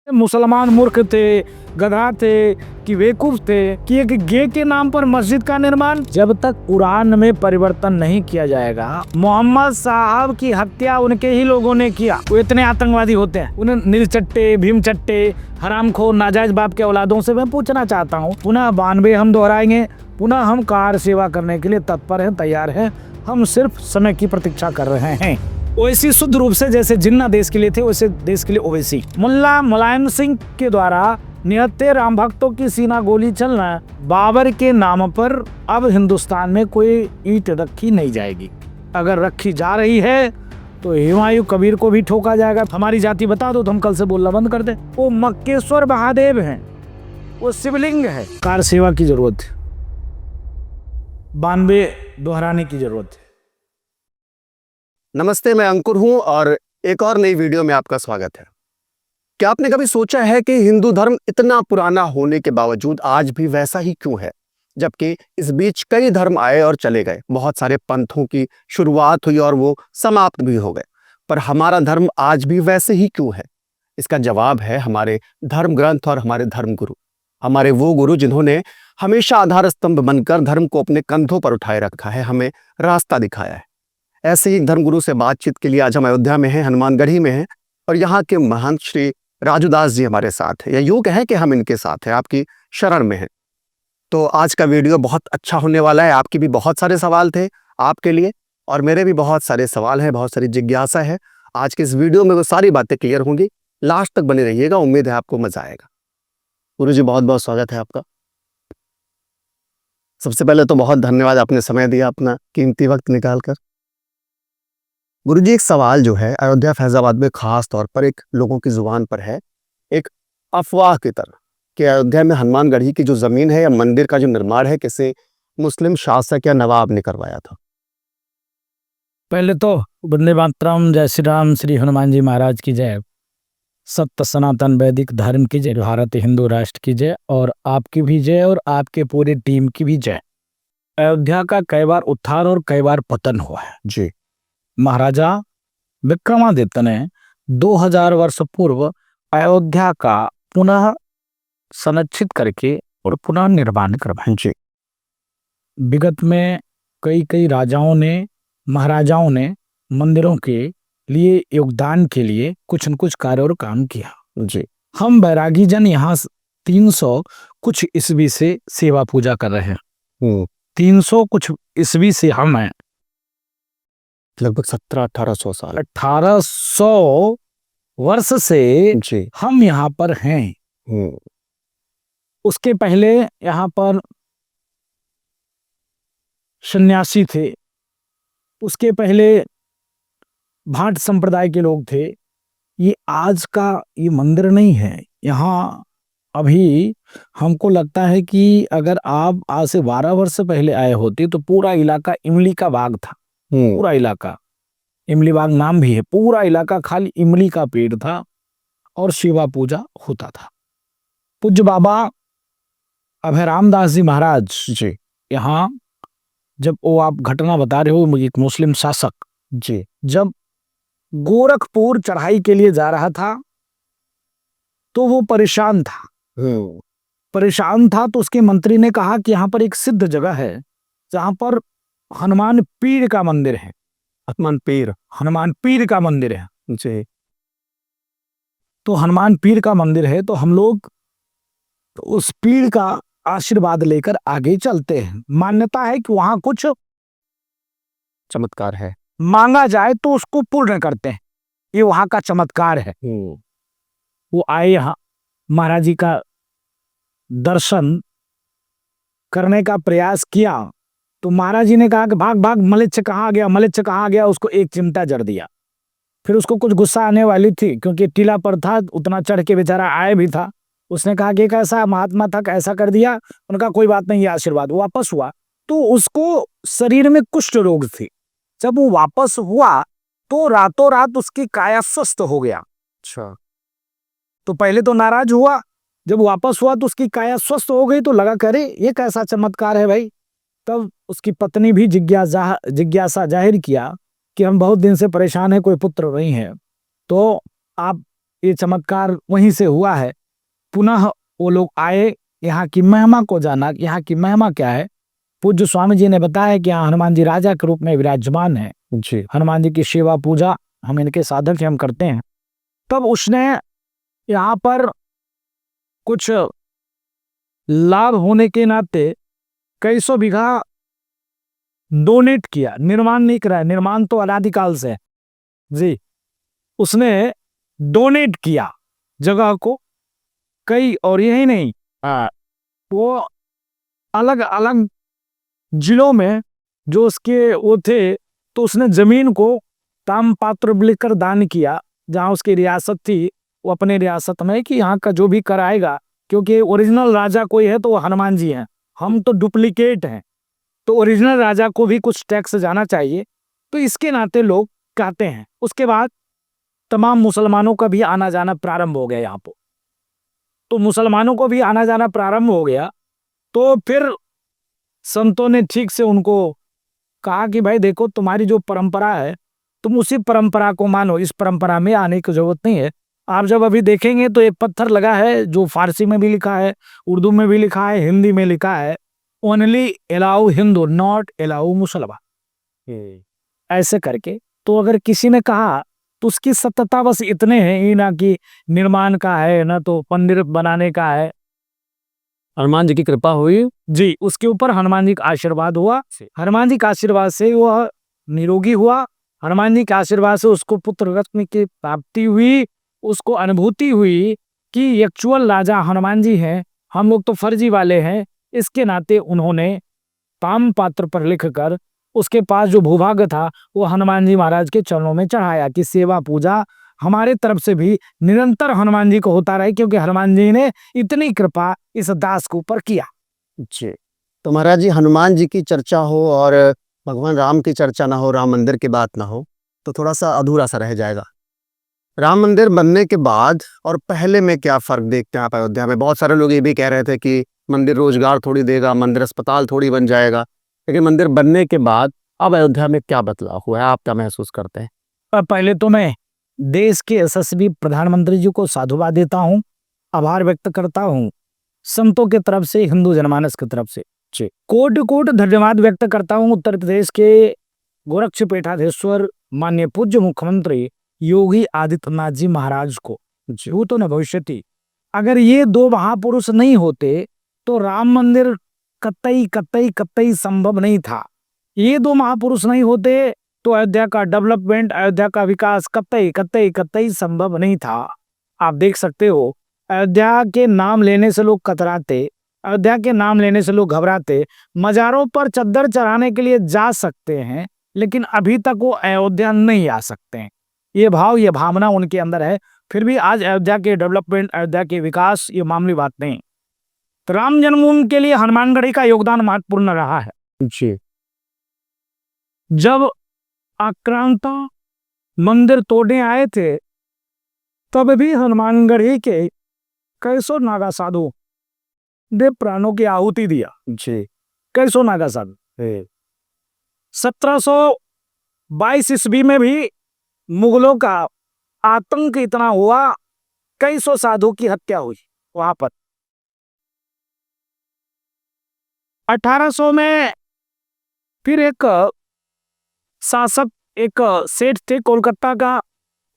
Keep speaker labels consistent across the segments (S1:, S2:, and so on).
S1: मुसलमान मूर्ख थे, गधा थे कि बेवकूफ थे कि एक गे के नाम पर मस्जिद का निर्माण। जब तक कुरान में परिवर्तन नहीं किया जाएगा, मोहम्मद साहब की हत्या उनके ही लोगों ने किया। वो इतने आतंकवादी होते हैं, उन्हें नीलचट्टे, भीमचट्टे, हरामखोर, नाजायज बाप के औलादों से मैं पूछना चाहता हूँ। पुनः 92 हम दोहराएंगे, पुनः हम कार सेवा करने के लिए तत्पर हैं, तैयार हैं। हम सिर्फ समय की प्रतीक्षा कर रहे हैं। ओवैसी शुद्ध रूप से जैसे जिन्ना देश के लिए थे, वैसे देश के लिए ओवैसी। मुल्ला मुलायम सिंह के द्वारा निहत्थे राम भक्तों की सीना गोली चलना, बाबर के नाम पर अब हिंदुस्तान में कोई ईंट रखी नहीं जाएगी। अगर रखी जा रही है तो हुमायूं कबीर को भी ठोका जाएगा। हमारी जाति बता दो तो हम कल से बोलना बंद कर दे। वो मक्केश्वर महादेव हैं, वो शिवलिंग है। कार सेवा की जरूरत है, 92 दोहराने की जरूरत है।
S2: नमस्ते, मैं अंकुर हूं और एक और नई वीडियो में आपका स्वागत है। क्या आपने कभी सोचा है कि हिंदू धर्म इतना पुराना होने के बावजूद आज भी वैसा ही क्यों है, जबकि इस बीच कई धर्म आए और चले गए, बहुत सारे पंथों की शुरुआत हुई और वो समाप्त भी हो गए, पर हमारा धर्म आज भी वैसे ही क्यों है? इसका जवाब है हमारे धर्म ग्रंथ और हमारे धर्म गुरु, हमारे वो गुरु जिन्होंने हमेशा आधार स्तंभ बनकर धर्म को अपने कंधों पर उठाए रखा है, हमें रास्ता दिखाया है। ऐसे ही धर्मगुरु से बातचीत के लिए आज हम अयोध्या में हैं, हनुमानगढ़ी में हैं, और यहाँ के महंत श्री राजूदास जी हमारे साथ है, या यूं कहें कि हम इनके साथ हैं, आपकी शरण में हैं। तो आज का वीडियो बहुत अच्छा होने वाला है। आपके भी बहुत सारे सवाल थे आपके लिए, और मेरे भी बहुत सारे सवाल हैं, बहुत सारी जिज्ञासा है। आज के इस वीडियो में वो सारी बातें क्लियर होंगी। लास्ट तक बने रहिएगा, उम्मीद है आपको मजा आएगा। गुरु जी, बहुत बहुत स्वागत है आपका। सबसे पहले तो बहुत धन्यवाद, आपने समय दिया, अपना कीमती वक्त निकाल कर। गुरुजी, एक सवाल जो है अयोध्या फैजाबाद में खास तौर पर एक लोगों की जुबान पर है, एक अफवाह की तरह, कि अयोध्या में हनुमानगढ़ी की जो जमीन है या मंदिर का जो निर्माण है, किसी मुस्लिम शासक या नवाब ने करवाया था।
S1: पहले तो वंदे मातरम, जय श्री राम, श्री हनुमान जी महाराज की जय, सत्य सनातन वैदिक धर्म की जय, भारत हिंदू राष्ट्र की जय, और आपकी भी जय और आपके पूरी टीम की भी जय। अयोध्या का कई बार उत्थान और कई बार पतन हुआ है
S2: जी।
S1: महाराजा विक्रमादित्य ने 2000 वर्ष पूर्व अयोध्या का पुनः संरक्षित करके और पुनः निर्माण करवाया।
S2: जी।
S1: विगत में कई राजाओं ने, महाराजाओं ने मंदिरों के लिए योगदान के लिए कुछ न कुछ कार्य और काम किया।
S2: जी।
S1: हम बैरागी जन यहाँ 300 कुछ ईस्वी से सेवा पूजा कर रहे हैं। 300 कुछ ईस्वी से हम हैं,
S2: लगभग 1700-1800 साल,
S1: 1800 वर्ष से
S2: जी,
S1: हम यहाँ पर हैं। उसके पहले यहाँ पर सन्यासी थे, उसके पहले भाट संप्रदाय के लोग थे। ये आज का ये मंदिर नहीं है। यहाँ अभी हमको लगता है कि अगर आप आज से 12 वर्ष पहले आए होते तो पूरा इलाका इमली का बाग था। पूरा इलाका इमली बाग नाम भी है, पूरा इलाका खाली इमली का पेड़ था और शिवा पूजा होता था। पूज्य बाबा अभय रामदास जी महाराज
S2: जी,
S1: यहाँ, जब वो आप घटना बता रहे हो, एक मुस्लिम शासक
S2: जी,
S1: जब गोरखपुर चढ़ाई के लिए जा रहा था तो वो परेशान था। तो उसके मंत्री ने कहा कि यहाँ पर एक सिद्ध जगह है जहां पर हनुमान पीर का मंदिर है। हनुमान पीर का मंदिर है
S2: जी।
S1: तो हनुमान पीर का मंदिर है तो हम लोग तो उस पीर का आशीर्वाद लेकर आगे चलते हैं। मान्यता है कि वहां कुछ
S2: चमत्कार है,
S1: मांगा जाए तो उसको पूर्ण करते हैं, ये वहां का चमत्कार है। वो आए यहाँ, महाराज जी का दर्शन करने का प्रयास किया तो महाराज जी ने कहा कि भाग भाग, मलेच्छ कहाँ गया। उसको एक चिमटा जड़ दिया। फिर उसको कुछ गुस्सा आने वाली थी क्योंकि टीला पर था, उतना चढ़ के बेचारा आए भी था। उसने कहा कि कैसा महात्मा था, कैसा कर दिया। उनका कोई बात नहीं, ये आशीर्वाद। वापस हुआ तो उसको शरीर में कुष्ठ रोग थी। जब वो वापस हुआ तो रातों रात उसकी काया स्वस्थ हो गया।
S2: अच्छा।
S1: तो पहले तो नाराज हुआ, जब वापस हुआ तो उसकी काया स्वस्थ हो गई तो लगा करे ये कैसा चमत्कार है भाई। तब उसकी पत्नी भी जिज्ञासा जाहिर किया कि हम बहुत दिन से परेशान हैं, कोई पुत्र नहीं है, तो आप ये चमत्कार वहीं से हुआ है। पुनः वो लोग आए, यहाँ की महिमा को जाना। यहाँ की महिमा क्या है? पूज्य स्वामी जी ने बताया कि यहाँ हनुमान जी राजा के रूप में विराजमान है
S2: जी।
S1: हनुमान जी की सेवा पूजा हम इनके साधक हम करते हैं। तब उसने यहाँ पर कुछ लाभ होने के नाते कई सौ बीघा डोनेट किया। निर्माण नहीं कराया, निर्माण तो अनादिकाल से है जी। उसने डोनेट किया जगह को कई, और यही नहीं वो अलग अलग जिलों में जो उसके वो थे, तो उसने जमीन को तामपात्र लिखकर दान किया। जहां उसकी रियासत थी वो अपने रियासत में कि यहाँ का जो भी कराएगा, क्योंकि ओरिजिनल राजा कोई है तो वो हनुमान जी हैं, हम तो डुप्लीकेट हैं, तो ओरिजिनल राजा को भी कुछ टैक्स जाना चाहिए। तो इसके नाते लोग कहते हैं। उसके बाद तमाम मुसलमानों का भी आना जाना प्रारंभ हो गया यहाँ पर। तो मुसलमानों को भी आना जाना प्रारंभ हो गया, तो फिर संतों ने ठीक से उनको कहा कि भाई देखो, तुम्हारी जो परंपरा है तुम उसी परंपरा को मानो, इस परंपरा में आने की जरूरत नहीं है। आप जब अभी देखेंगे तो एक पत्थर लगा है जो फारसी में भी लिखा है, उर्दू में भी लिखा है, हिंदी में लिखा है, only allow Hindu not allow मुसलमान, ऐसे करके। तो अगर किसी ने कहा तो उसकी सत्यता बस इतने हैं ही ना कि निर्माण का है ना तो मंदिर बनाने का है।
S2: हनुमान जी की कृपा हुई
S1: जी, उसके ऊपर हनुमान जी का आशीर्वाद हुआ। हनुमान जी के आशीर्वाद से वह निरोगी हुआ। हनुमान जी के आशीर्वाद से उसको पुत्र रत्न की प्राप्ति हुई। उसको अनुभूति हुई कि एक्चुअल राजा हनुमान जी हैं, हम लोग तो फर्जी वाले हैं। इसके नाते उन्होंने ताम्रपात्र पर लिखकर उसके पास जो भूभाग था वो हनुमान जी महाराज के चरणों में चढ़ाया कि सेवा पूजा हमारे तरफ से भी निरंतर हनुमान जी को होता रहे, क्योंकि हनुमान जी ने इतनी कृपा इस दास के ऊपर किया।
S2: जी। तो महाराज जी, हनुमान जी की चर्चा हो और भगवान राम की चर्चा ना हो, राम मंदिर की बात ना हो, तो थोड़ा सा अधूरा सा रह जाएगा। राम मंदिर बनने के बाद और पहले में क्या फर्क देखते हैं आप अयोध्या में? बहुत सारे लोग ये भी कह रहे थे कि मंदिर रोजगार थोड़ी देगा, मंदिर अस्पताल थोड़ी बन जाएगा, लेकिन मंदिर बनने के बाद अब अयोध्या में क्या बदलाव हुआ है, आप क्या महसूस करते हैं?
S1: पहले तो मैं देश के यशस्वी प्रधानमंत्री जी को साधुवाद देता हूँ, आभार व्यक्त करता हूँ संतों के तरफ से, हिंदू जनमानस की तरफ से कोटि कोटि धन्यवाद व्यक्त करता हूँ उत्तर प्रदेश के गोरक्षपीठाधीश्वर माननीय पूज्य मुख्यमंत्री योगी आदित्यनाथ जी महाराज को। भूतो न भविष्यति। अगर ये दो महापुरुष नहीं होते तो राम मंदिर कतई कतई कतई संभव नहीं था। ये दो महापुरुष नहीं होते तो अयोध्या का डेवलपमेंट, अयोध्या का विकास कतई कतई कतई संभव नहीं था। आप देख सकते हो, अयोध्या के नाम लेने से लोग कतराते, अयोध्या के नाम लेने से लोग घबराते। मजारों पर चद्दर चढ़ाने के लिए जा सकते हैं, लेकिन अभी तक वो अयोध्या नहीं आ सकते हैं। ये भाव, ये भावना उनके अंदर है। फिर भी आज अयोध्या के डेवलपमेंट, अयोध्या के विकास ये मामूली बात नहीं। तो राम जन्मभूमि के लिए हनुमानगढ़ी का योगदान महत्वपूर्ण रहा है।
S2: जी।
S1: जब आक्रांता मंदिर तोड़ने आए थे तब भी हनुमानगढ़ी के कैसो नागा साधु ने प्राणों की आहुति दिया।
S2: जी।
S1: कैसो नागा साधु 1722 ईस्वी में भी मुगलों का आतंक इतना हुआ, कई सौ साधु की हत्या हुई वहां पर। 1800 में फिर एक शासक, एक सेठ थे कोलकाता का,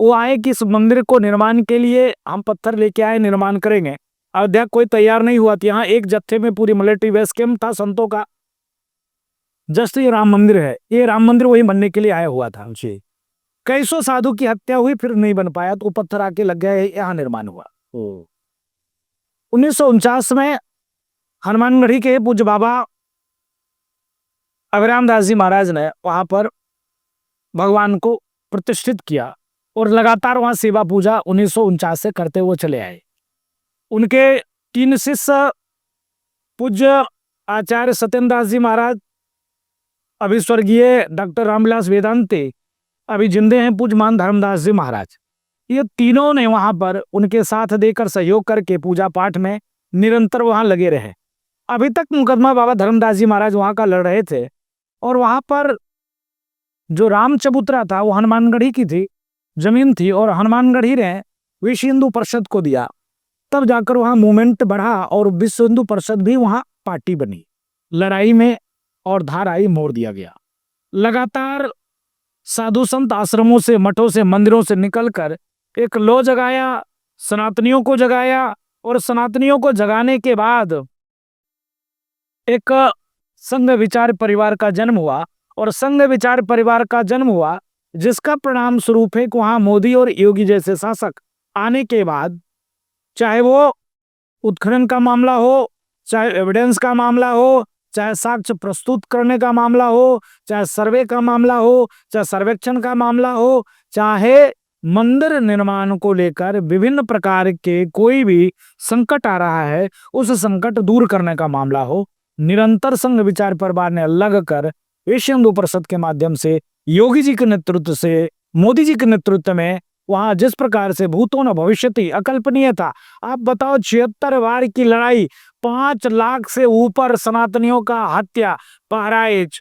S1: वो आए कि इस मंदिर को निर्माण के लिए हम पत्थर लेके आए, निर्माण करेंगे। अयोध्या कोई तैयार नहीं हुआ था। यहाँ एक जत्थे में पूरी मिलिट्री बेस कैंप था संतों का। जस्ट ये राम मंदिर है, ये राम मंदिर वही बनने के लिए आया हुआ था।
S2: जी।
S1: कई सौ साधु की हत्या हुई, फिर नहीं बन पाया, तो पत्थर आके लग गया, यहाँ निर्माण हुआ। 1949 में हनुमानगढ़ी के पूज्य बाबा अभिराम दास जी महाराज ने वहां पर भगवान को प्रतिष्ठित किया और लगातार वहां सेवा पूजा 1949 से करते हुए चले आए। उनके 3 शिष्य पूज्य आचार्य सत्येंद्र दास जी महाराज, अभी स्वर्गीय डॉक्टर रामविलास वेदांती, अभी जिंदे हैं पूज्यमान धर्मदास जी महाराज। ये तीनों ने वहां पर उनके साथ देकर सहयोग करके पूजा पाठ में निरंतर वहां लगे रहे। अभी तक मुकदमा बाबा धर्मदास जी महाराज वहां का लड़ रहे थे, और वहां पर जो राम चबूतरा था वो हनुमानगढ़ी की थी, जमीन थी, और हनुमानगढ़ी ने विश्व हिंदू परिषद को दिया, तब जाकर वहां मूवमेंट बढ़ा और विश्व हिंदू परिषद भी वहां पार्टी बनी। लड़ाई में और धाराई मोड़ दिया गया। लगातार साधु संत आश्रमों से, मठों से, मंदिरों से निकलकर एक लौ जगाया, सनातनियों को जगाया, और सनातनियों को जगाने के बाद एक संघ विचार परिवार का जन्म हुआ। और संघ विचार परिवार का जन्म हुआ जिसका परिणाम स्वरूप है कि वहां मोदी और योगी जैसे शासक आने के बाद, चाहे वो उत्खनन का मामला हो, चाहे एविडेंस का मामला हो, चाहे साक्ष्य प्रस्तुत करने का मामला हो, चाहे सर्वे का मामला हो, चाहे सर्वेक्षण का मामला हो, चाहे मंदिर निर्माण को लेकर विभिन्न प्रकार के कोई भी संकट आ रहा है, उस संकट दूर करने का मामला हो, निरंतर संघ विचार परिवार ने लगकर विश्व हिंदू परिषद के माध्यम से, योगी जी के नेतृत्व से, मोदी जी के नेतृत्व में वहां जिस प्रकार से भूतों न भविष्यति अकल्पनीय था। आप बताओ, 76 बार की लड़ाई, 5 लाख से ऊपर सनातनियों का हत्या, बहराइच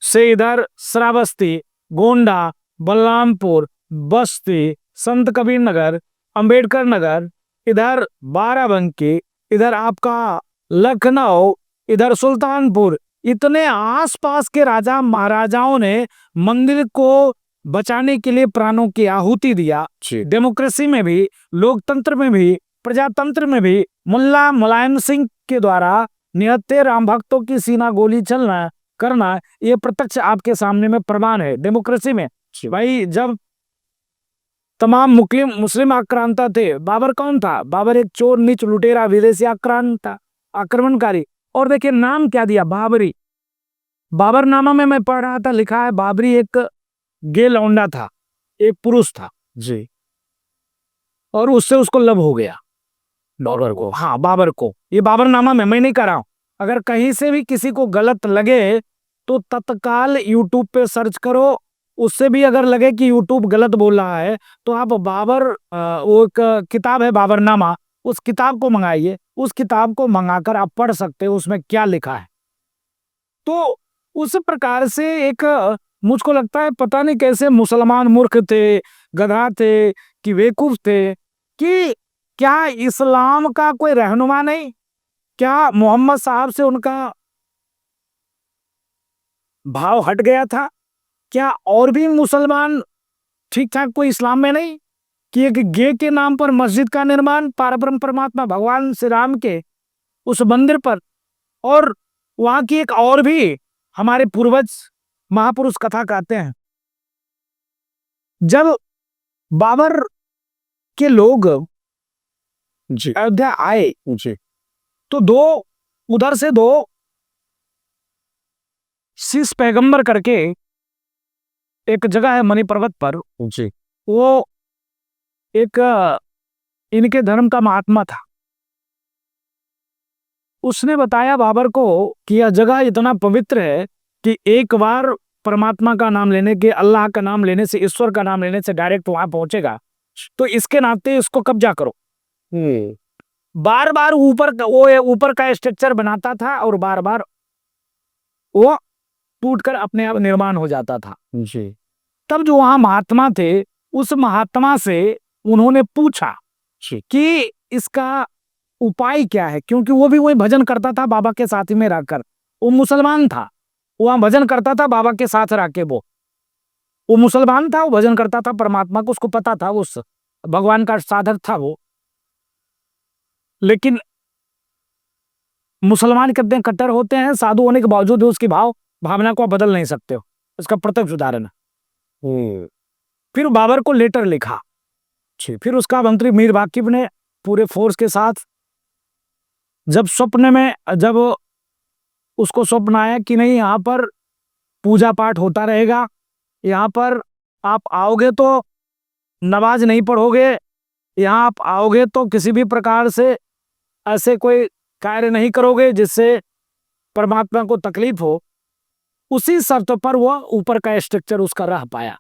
S1: से इधर श्रावस्ती, गोंडा, बलरामपुर, बस्ती, संत कबीर नगर, अंबेडकर नगर, इधर बाराबंकी, इधर आपका लखनऊ, इधर सुल्तानपुर, इतने आसपास के राजा महाराजाओं ने मंदिर को बचाने के लिए प्राणों की आहुति दिया। डेमोक्रेसी में भी, लोकतंत्र में भी, प्रजातंत्र में भी मुल्ला मुलायम सिंह के द्वारा निहत्थे राम भक्तों की सीना गोली चलना करना, ये प्रत्यक्ष आपके सामने में प्रमाण है। डेमोक्रेसी में भाई जब तमाम मुस्लिम आक्रांता थे, बाबर कौन था? बाबर एक चोर, नीच, लुटेरा, विदेशी आक्रांता, आक्रमणकारी। और देखिए नाम क्या दिया, बाबरी। बाबरनामा में मैं पढ़ रहा था, लिखा है बाबरी एक गे लौंडा था, एक पुरुष था जी, और उससे उसको लव हो गया, बाबर को। हाँ, बाबर को। ये बाबरनामा में, मैं नहीं कर रहा हूं। अगर कहीं से भी किसी को गलत लगे तो तत्काल यूट्यूब पे सर्च करो। उससे भी अगर लगे कि यूट्यूब गलत बोल रहा है तो आप वो एक किताब है बाबरनामा, उस किताब को मंगाइए। उस किताब को मंगाकर आप पढ़ सकते हो उसमें क्या लिखा है। तो उस प्रकार से एक, मुझको लगता है पता नहीं कैसे मुसलमान मूर्ख थे, गधा थे कि बेवकूफ थे, कि क्या इस्लाम का कोई रहनुमा नहीं? क्या मोहम्मद साहब से उनका भाव हट गया था? क्या और भी मुसलमान ठीक ठाक कोई इस्लाम में नहीं? कि एक गे के नाम पर मस्जिद का निर्माण, पारब्रह्म परमात्मा भगवान श्री राम के उस मंदिर पर, और वहां की एक और भी हमारे पूर्वज महापुरुष कथा कहते हैं, जब बाबर के लोग जी अयोध्या आए जी, तो उधर से दो शीश पैगंबर करके एक जगह है मणि पर्वत पर जी, वो एक इनके धर्म का महात्मा था। उसने बताया बाबर को कि यह जगह इतना पवित्र है कि एक बार परमात्मा का नाम लेने के, अल्लाह का नाम लेने से, ईश्वर का नाम लेने से डायरेक्ट वहां पहुंचेगा, तो इसके नाते इसको कब्जा करो। बार बार ऊपर का स्ट्रक्चर बनाता था और बार बार वो टूटकर अपने आप निर्माण हो जाता था जी। तब जो वहां महात्मा थे, उस महात्मा से उन्होंने पूछा कि इसका उपाय क्या है, क्योंकि वो भी वही भजन करता था बाबा के साथ में रहकर। वो मुसलमान था, वहां भजन करता था बाबा के साथ रह के। वो मुसलमान था, वो भजन करता था परमात्मा को, उसको पता था उस भगवान का साधक था वो। लेकिन मुसलमान कितने कट्टर होते हैं, साधु होने के बावजूद भी उसकी भावना को आप बदल नहीं सकते हो। इसका प्रत्यक्ष उदाहरण है। फिर बाबर को लेटर लिखा, फिर उसका मंत्री मीर वाकिफ ने पूरे फोर्स के साथ, जब उसको स्वप्न आया कि नहीं यहाँ पर पूजा पाठ होता रहेगा, यहाँ पर आप आओगे तो नमाज नहीं पढ़ोगे, यहाँ आप आओगे तो किसी भी प्रकार से ऐसे कोई कार्य नहीं करोगे जिससे परमात्मा को तकलीफ हो, उसी शर्त पर वो ऊपर का स्ट्रक्चर उसका रह पाया।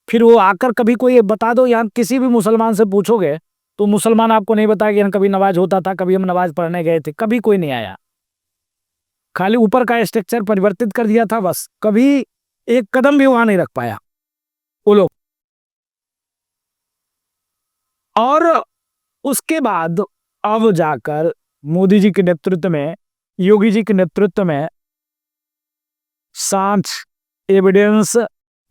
S1: फिर वो आकर कभी कोई बता दो, यहाँ किसी भी मुसलमान से पूछोगे तो मुसलमान आपको नहीं बताया कि यहाँ कभी नमाज होता था, कभी हम नमाज पढ़ने गए थे, कभी कोई नहीं आया। खाली ऊपर का स्ट्रक्चर परिवर्तित कर दिया था बस, कभी एक कदम भी वहां नहीं रख पाया वो लोग। और उसके बाद अब जाकर मोदी जी के नेतृत्व में, योगी जी के नेतृत्व में साक्ष्य, एविडेंस,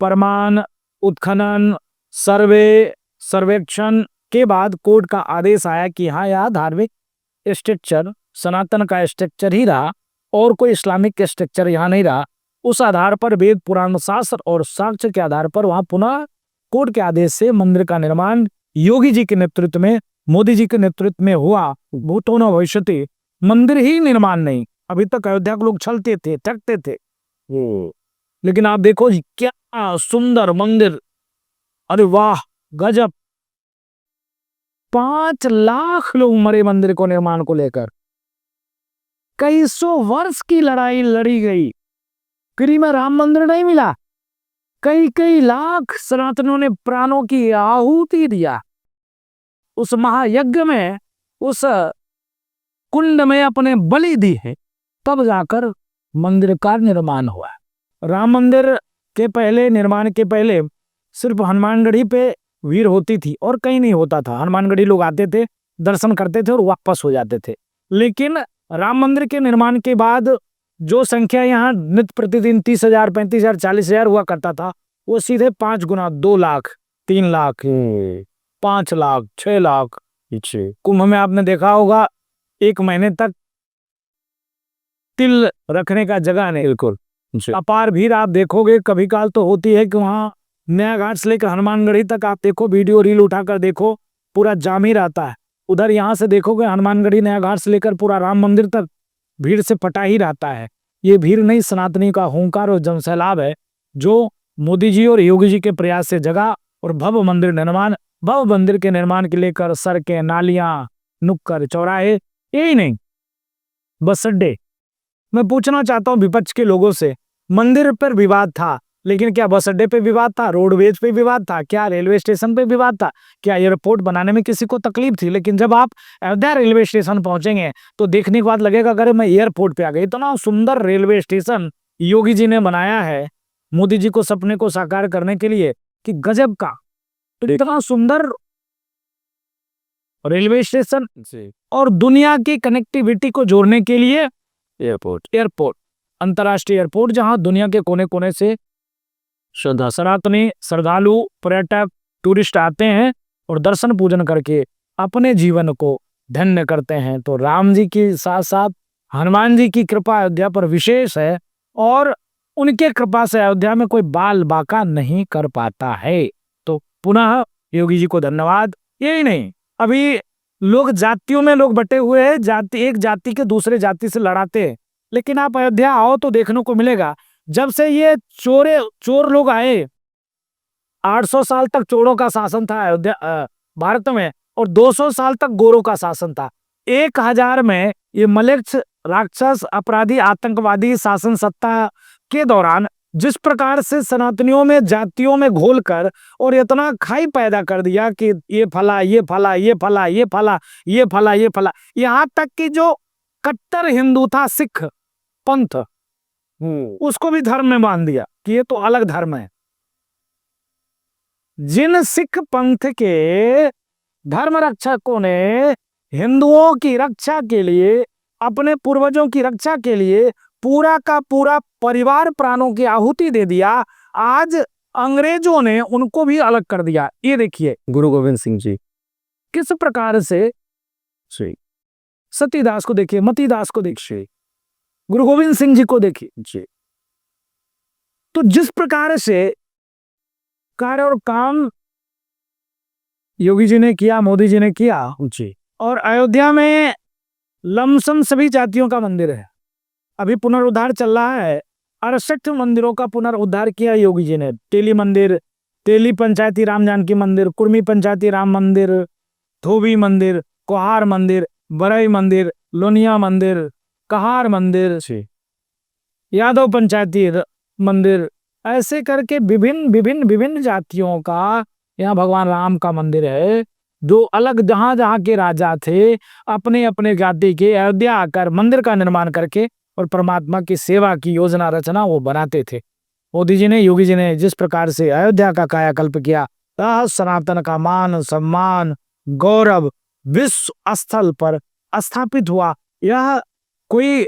S1: प्रमाण, उत्खनन, सर्वेक्षण के बाद कोर्ट का आदेश आया कि हाँ, यह धार्मिक स्ट्रक्चर सनातन का स्ट्रक्चर ही रहा और कोई इस्लामिक स्ट्रक्चर यहाँ नहीं रहा। उस आधार पर वेद पुराण शास्त्र और साक्ष्य के आधार पर वहां पुनः कोर्ट के आदेश से मंदिर का निर्माण योगी जी के नेतृत्व में, मोदी जी के नेतृत्व में हुआ। भूतो न भविष्यति, मंदिर ही निर्माण नहीं। अभी तक अयोध्या के लोग छलते थे, थकते थे, लेकिन आप देखो जी क्या सुंदर मंदिर, अरे वाह गजब। 5 लाख लोग मरे मंदिर को निर्माण को लेकर। कई सौ वर्ष की लड़ाई लड़ी गई, फ्री में राम मंदिर नहीं मिला। कई लाख सनातनियों ने प्राणों की आहुति दिया उस महायज्ञ में, उस कुंड में अपने बलि दी है, तब जाकर मंदिर का निर्माण हुआ। राम मंदिर के पहले, निर्माण के पहले सिर्फ हनुमानगढ़ी पे भीड़ होती थी और कहीं नहीं होता था। हनुमानगढ़ी लोग आते थे, दर्शन करते थे और वापस हो जाते थे। लेकिन राम मंदिर के निर्माण के बाद जो संख्या यहाँ नित्य प्रतिदिन 30,000, 35,000, 40,000 हुआ करता था, वो सीधे 5 गुना 2 लाख, 3 लाख, 5 लाख, 6 लाख। कुंभ में आपने देखा होगा 1 महीने तक तिल रखने का जगह नहीं, बिल्कुल अपार भीड़ आप देखोगे। कभी काल तो होती है कि वहाँ नया घाट से लेकर हनुमानगढ़ी तक आप देखो, वीडियो रील उठाकर देखो, पूरा जाम ही रहता है। उधर यहाँ से देखोगे हनुमानगढ़ी नया घाट से लेकर पूरा राम मंदिर तक भीड़ से पटा ही रहता है। ये भीड़ नहीं, सनातनी का हुंकार और जनसैलाब है जो मोदी जी और योगी जी के प्रयास से जगा। और भव्य मंदिर निर्माण, भव्य मंदिर के निर्माण के लेकर सड़कें, नालियां, नुक्कड़ चौराहे, यही नहीं, बस अड्डे। मैं पूछना चाहता हूं विपक्ष के लोगों से, मंदिर पर विवाद था, लेकिन क्या बस अड्डे पे विवाद था, रोडवेज पे विवाद था, क्या रेलवे स्टेशन पे विवाद था, क्या एयरपोर्ट बनाने में किसी को तकलीफ थी? लेकिन जब आप अयोध्या रेलवे स्टेशन पहुंचेंगे तो देखने के बाद लगेगा अगर मैं एयरपोर्ट पे आ गई। इतना सुंदर रेलवे स्टेशन योगी जी ने बनाया है मोदी जी को सपने को साकार करने के लिए कि गजब का। तो इतना सुंदर रेलवे स्टेशन और दुनिया की कनेक्टिविटी को जोड़ने के लिए एयरपोर्ट, अंतर्राष्ट्रीय एयरपोर्ट, जहां दुनिया के कोने कोने से सनातनी श्रद्धालु, पर्यटक, टूरिस्ट आते हैं और दर्शन पूजन करके अपने जीवन को धन्य करते हैं। तो राम जी के साथ साथ हनुमान जी की कृपा अयोध्या पर विशेष है और उनके कृपा से अयोध्या में कोई बाल बाका नहीं कर पाता है। तो पुनः योगी जी को धन्यवाद। यही नहीं, अभी लोग जातियों में लोग बटे हुए हैं, एक जाति के दूसरे जाति से लड़ाते हैं। लेकिन आप अयोध्या आओ तो देखने को मिलेगा, जब से ये चोर लोग आए, 800 साल तक चोरों का शासन था अयोध्या भारत में और 200 साल तक गोरों का शासन था। 1000 में ये मलेच्छ, राक्षस, अपराधी, आतंकवादी शासन सत्ता के दौरान जिस प्रकार से सनातनियों में, जातियों में घोलकर और इतना खाई पैदा कर दिया कि ये फला, ये फला, ये फला, ये फला, ये फला, ये फला, यहाँ तक कि जो कट्टर हिंदू था, सिख पंथ, उसको भी धर्म में मान दिया कि ये तो अलग धर्म है। जिन सिख पंथ के धर्म रक्षकों ने हिंदुओं की रक्षा के लिए, अपने पूर्वजों की रक्षा के लिए पूरा का पूरा परिवार प्राणों की आहुति दे दिया, आज अंग्रेजों ने उनको भी अलग कर दिया। ये देखिए गुरु गोविंद सिंह जी किस प्रकार से, सतीदास को देखिए, मतीदास को देखिए, गुरु गोविंद सिंह जी को देखिए जी। तो जिस प्रकार से कार्य और काम योगी जी ने किया, मोदी जी ने किया जी, और अयोध्या में लमसम सभी जातियों का मंदिर है। अभी पुनरुद्धार चल रहा है, 68 मंदिरों का पुनरुद्धार किया योगी जी ने। तेली मंदिर, तेली पंचायती राम जानकी मंदिर, कुर्मी पंचायती राम मंदिर, धोबी मंदिर, कोहार मंदिर, बरई मंदिर, लोनिया मंदिर, कहार मंदिर, यादव पंचायती मंदिर, ऐसे करके विभिन्न जातियों का यहाँ भगवान राम का मंदिर है, जो अलग जहां जहां के राजा थे अपने अपने जाति के अयोध्या आकर मंदिर का निर्माण करके और परमात्मा की सेवा की योजना रचना वो बनाते थे। मोदी जी ने, योगी जी ने जिस प्रकार से अयोध्या का कायाकल्प किया, सनातन का मान सम्मान गौरव विश्व स्थल पर स्थापित हुआ। यह कोई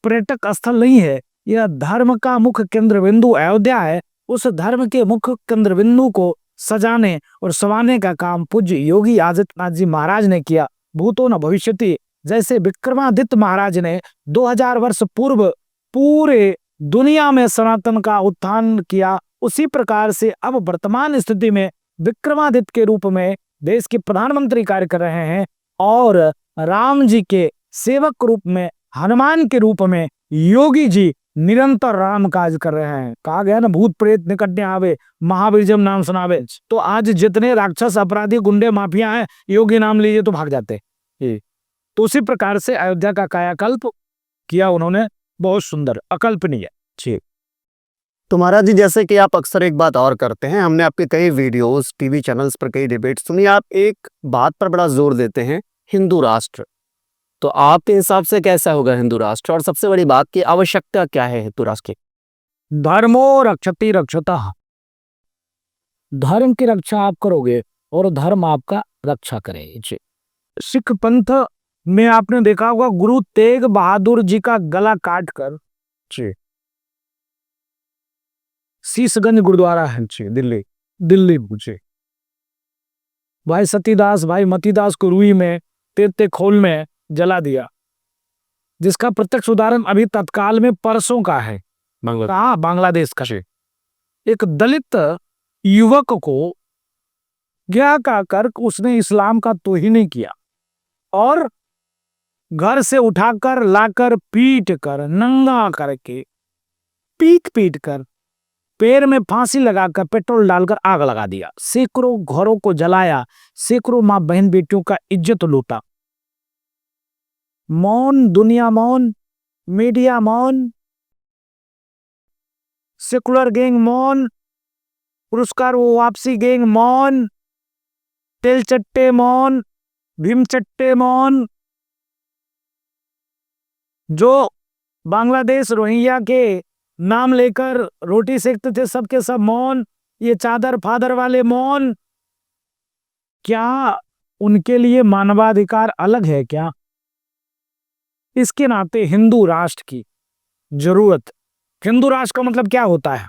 S1: पर्यटक स्थल नहीं है, यह धर्म का मुख्य केंद्र बिंदु अयोध्या है। उस धर्म के मुख्य केंद्र बिंदु को सजाने और संवारने का काम पूज्य योगी आदित्यनाथ जी महाराज ने किया। भूतो न भविष्यति, जैसे विक्रमादित्य महाराज ने 2000 वर्ष पूर्व पूरे दुनिया में सनातन का उत्थान किया, उसी प्रकार से अब वर्तमान स्थिति में विक्रमादित्य के रूप में देश के प्रधानमंत्री कार्य कर रहे हैं और राम जी के सेवक रूप में, हनुमान के रूप में योगी जी निरंतर राम काज कर रहे हैं। कहा गया ना, भूत प्रेत निकट न आवे, महावीर जब नाम सुनावे। तो आज जितने राक्षस, अपराधी, गुंडे, माफिया हैं, योगी नाम लीजिए तो भाग जाते। तो उसी प्रकार से अयोध्या का कायाकल्प किया उन्होंने, बहुत सुंदर, अकल्पनीय।
S2: ठीक। तो महाराज जी, जैसे कि आप अक्सर एक बात और करते हैं, हमने आपके कई वीडियोस, टीवी चैनल्स पर कई डिबेट सुनी, आप एक बात पर बड़ा जोर देते हैं, हिंदू राष्ट्र। तो आपके हिसाब से कैसा होगा हिंदू राष्ट्र, और सबसे बड़ी बात की आवश्यकता क्या है हिंदू राष्ट्र की?
S1: धर्मो रक्षति रक्षतः, धर्म की रक्षा आप करोगे और धर्म आपका रक्षा करेगा। सिख पंथ में आपने देखा होगा, गुरु तेग बहादुर जी का गला काट कर शीशगंज गुरुद्वारा है दिल्ली पूछे, भाई सतीदास, भाई मतीदास को रुई में, तेते खोल में जला दिया, जिसका प्रत्यक्ष उदाहरण अभी तत्काल में परसों का है, बांग्लादेश का। एक दलित युवक को क्या कहकर उसने इस्लाम का तौहीन नहीं किया और घर से उठाकर लाकर पीट कर, नंगा करके, पीट कर, पैर में फांसी लगाकर, पेट्रोल डालकर आग लगा दिया, सैकड़ों घरों को जलाया, सैकड़ों मां बहन बेटियों का इज्जत लूटा। मौन, दुनिया मौन, मीडिया मौन, सेकुलर गैंग मौन, पुरस्कार वापसी गैंग मौन, तेल चट्टे मौन, भीम चट्टे मौन। जो बांग्लादेश रोहिंग्या के नाम लेकर रोटी सेकते थे, सबके सब मौन। ये चादर फादर वाले मौन। क्या उनके लिए मानवाधिकार अलग है क्या? इसके नाते हिंदू राष्ट्र की जरूरत। हिंदू राष्ट्र का मतलब क्या होता है?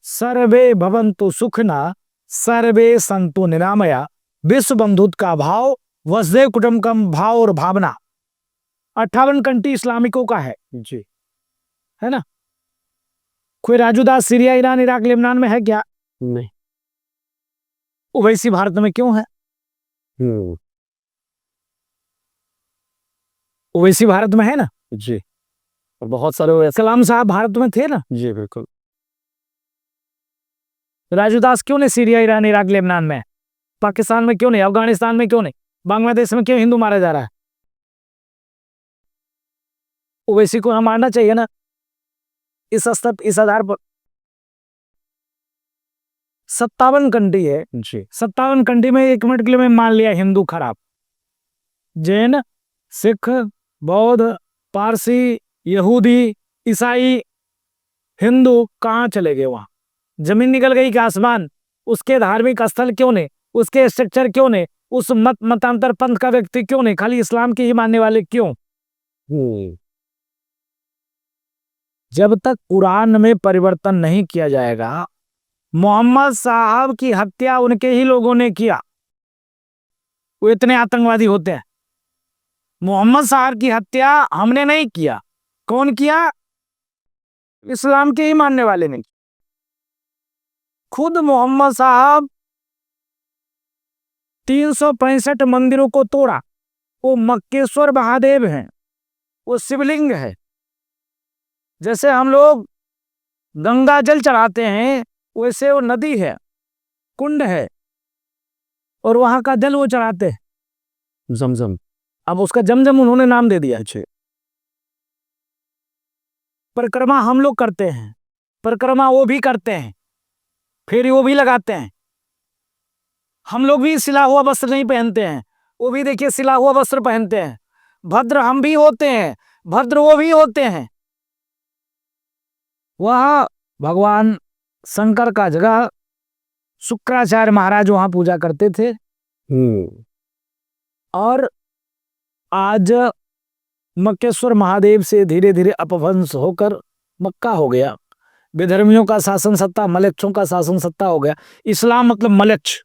S1: सर्वे भवन्तु सुखिनः, सर्वे सन्तु निरामया, विश्व बंधुत्व का भाव, वसुधैव कुटुम्बकम भाव और भावना। 58 कंट्री इस्लामिकों का है ना? कोई Rajudas Syria, Iran, Iraq, Lebanon में है क्या?
S2: नहीं।
S1: ओवैसी भारत में क्यों है? ओवैसी भारत में है ना
S2: जी, और बहुत सारे
S1: कलाम साहब भारत में थे ना
S2: जी, बिल्कुल।
S1: राजूदास क्यों नहीं सीरिया, ईरान, इराक, लेबनान में? पाकिस्तान में क्यों नहीं? अफगानिस्तान में क्यों नहीं? बांग्लादेश में क्यों हिंदू मारा जा रहा है? ओवैसी को हम मारना चाहिए ना इस स्तर, इस आधार पर। 57 कंट्री है
S2: जी,
S1: 57 कंट्री में 1 मिनट के लिए मैं मान लिया हिंदू खराब, जैन, सिख, बौद्ध, पारसी, यहूदी, ईसाई, हिंदू कहाँ चले गए? वहां जमीन निकल गई कि आसमान? उसके धार्मिक स्थल क्यों नहीं? उसके स्ट्रक्चर क्यों नहीं? उस मतांतर पंथ का व्यक्ति क्यों नहीं? खाली इस्लाम के ही मानने वाले क्यों? जब तक कुरान में परिवर्तन नहीं किया जाएगा, मोहम्मद साहब की हत्या उनके ही लोगों ने किया, वो इतने आतंकवादी होते हैं। मोहम्मद साहब की हत्या हमने नहीं किया, कौन किया? इस्लाम के ही मानने वाले ने। खुद मोहम्मद साहब 365 मंदिरों को तोड़ा। वो मक्केश्वर महादेव हैं, वो शिवलिंग है। जैसे हम लोग गंगा जल चढ़ाते हैं, वैसे वो नदी है, कुंड है, और वहां का जल वो चढ़ाते हैं,
S2: जमजम।
S1: अब उसका जमजम उन्होंने नाम दे दिया है। परिक्रमा हम लोग करते हैं, परिक्रमा वो भी करते हैं, फिर वो भी लगाते हैं। हम लोग भी सिला हुआ वस्त्र नहीं पहनते हैं, वो भी देखिए सिला हुआ वस्त्र पहनते हैं। भद्र हम भी होते हैं, भद्र वो भी होते हैं। वह भगवान शंकर का जगह शुक्राचार्य महाराज वहां पूजा करते थे। और आज मक्केश्वर महादेव से धीरे धीरे अपभ्रंश होकर मक्का हो गया। विधर्मियों का शासन सत्ता, मलेच्छों का शासन सत्ता हो गया। इस्लाम मतलब मलेच्छ,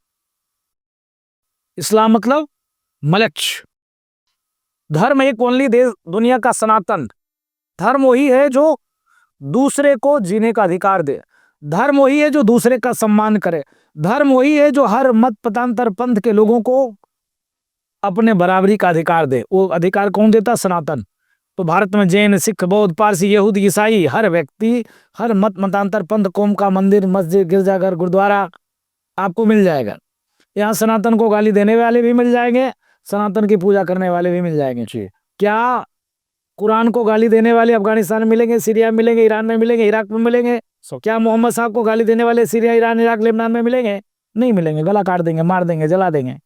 S1: इस्लाम मतलब मलेच्छ। धर्म एक ओनली देश दुनिया का सनातन धर्म वही है जो दूसरे को जीने का अधिकार दे। धर्म वही है जो दूसरे का सम्मान करे। धर्म वही है जो हर मत पतांतर पंथ के लोगों को अपने बराबरी का अधिकार दे। वो अधिकार कौन देता? सनातन। तो भारत में जैन, सिख, बौद्ध, पारसी, यहूदी, ईसाई, हर व्यक्ति, हर मत मतांतर पंथ कौम का मंदिर, मस्जिद, गिरजाघर, गुरुद्वारा आपको मिल जाएगा। यहाँ सनातन को गाली देने वाले भी मिल जाएंगे, सनातन की पूजा करने वाले भी मिल जाएंगे। क्या कुरान को गाली देने वाले अफगानिस्तान में मिलेंगे, सीरिया में मिलेंगे, ईरान में मिलेंगे, इराक में मिलेंगे? क्या मोहम्मद साहब को गाली देने वाले सीरिया, ईरान, इराक, लेबनान में मिलेंगे? नहीं मिलेंगे। गला काट देंगे, मार देंगे, जला देंगे।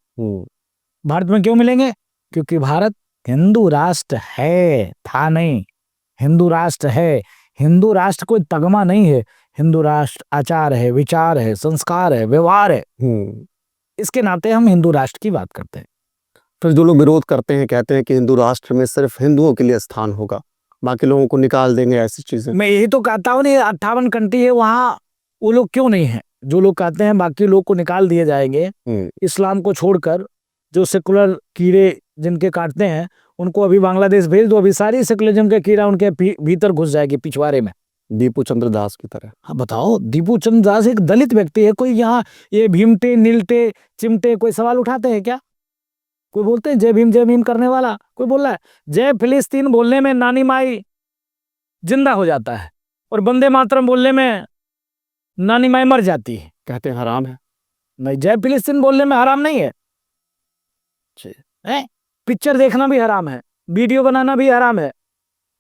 S1: भारत में क्यों मिलेंगे? क्योंकि भारत हिंदू राष्ट्र है, था नहीं, हिंदू राष्ट्र है। हिंदू राष्ट्र कोई तगमा नहीं है। हिंदू राष्ट्र आचार है, विचार है, संस्कार है, व्यवहार है। इसके नाते हम हिंदू राष्ट्र की बात करते हैं।
S2: फिर जो लोग विरोध करते हैं, कहते हैं कि हिंदू राष्ट्र में सिर्फ हिंदुओं के लिए स्थान होगा, बाकी लोगों को निकाल देंगे, ऐसी चीजें।
S1: मैं यही तो कहता हूँ, 58 कंट्री है, वहाँ वो लोग क्यों नहीं है? जो लोग कहते हैं बाकी लोग को निकाल दिए जाएंगे, इस्लाम को छोड़कर जो सेकुलर कीड़े जिनके काटते हैं उनको अभी बांग्लादेश भेज दो, अभी सारी सेकुलरिज्म के कीड़ा उनके भीतर घुस जाएगी, पिछवाड़े में।
S2: दीपू चंद्र दास की तरह।
S1: हाँ बताओ, दीपू चंद्र दास एक दलित व्यक्ति है। कोई यहाँ ये भीमटे, नीलटे, चिमटे कोई सवाल उठाते हैं क्या? कोई बोलते हैं जय भीम करने वाला? कोई बोल रहा है? जय फिलिस्तीन बोलने में नानी माई जिंदा हो जाता है और वंदे मातरम बोलने में नानी माई मर जाती है।
S2: कहते हैं हराम है।
S1: नहीं, जय फिलिस्तीन बोलने में हराम नहीं है। पिक्चर देखना भी हराम है, वीडियो बनाना भी हराम है,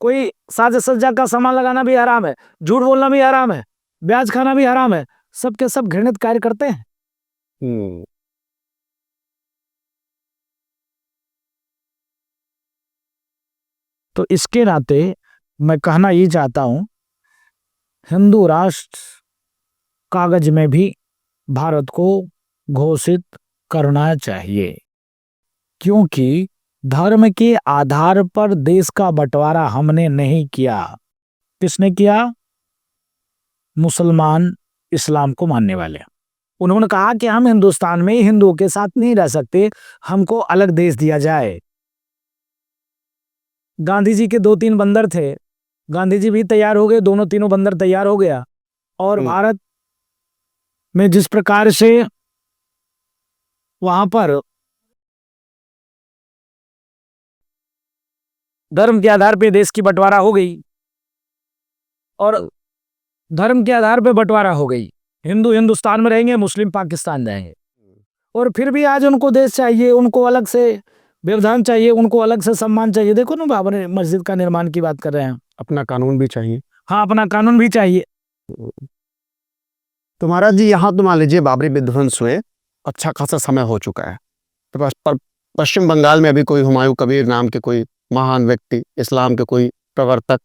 S1: कोई साज सज्जा का सामान लगाना भी हराम है, झूठ बोलना भी हराम है, ब्याज खाना भी हराम है। सब के सब घृणित कार्य करते हैं। तो इसके नाते मैं कहना ये चाहता हूं, हिंदू राष्ट्र कागज में भी भारत को घोषित करना चाहिए, क्योंकि धर्म के आधार पर देश का बंटवारा हमने नहीं किया। किसने किया? मुसलमान, इस्लाम को मानने वाले। उन्होंने कहा कि हम हिंदुस्तान में हिंदुओं के साथ नहीं रह सकते, हमको अलग देश दिया जाए। गांधी जी के 2-3 बंदर थे, गांधी जी भी तैयार हो गए, दोनों तीनों बंदर तैयार हो गया। और भारत में जिस प्रकार से वहां पर धर्म के आधार पे देश की बंटवारा हो गई, और धर्म के आधार पे बंटवारा हो गई, हिंदू हिंदुस्तान में रहेंगे, मुस्लिम पाकिस्तान जाएंगे। और फिर भी आज उनको देश चाहिए, उनको अलग से व्यवधान चाहिए, उनको अलग से सम्मान चाहिए। देखो ना, बाबरी मस्जिद का निर्माण की बात कर रहे हैं,
S2: अपना कानून भी चाहिए।
S1: हाँ, अपना कानून भी चाहिए।
S2: तो महाराज जी, यहाँ तो मान लीजिए बाबरी विध्वंस हुए अच्छा खासा समय हो चुका है, तो पश्चिम बंगाल में अभी कोई हुमायूं कबीर नाम के कोई महान व्यक्ति, इस्लाम के कोई प्रवर्तक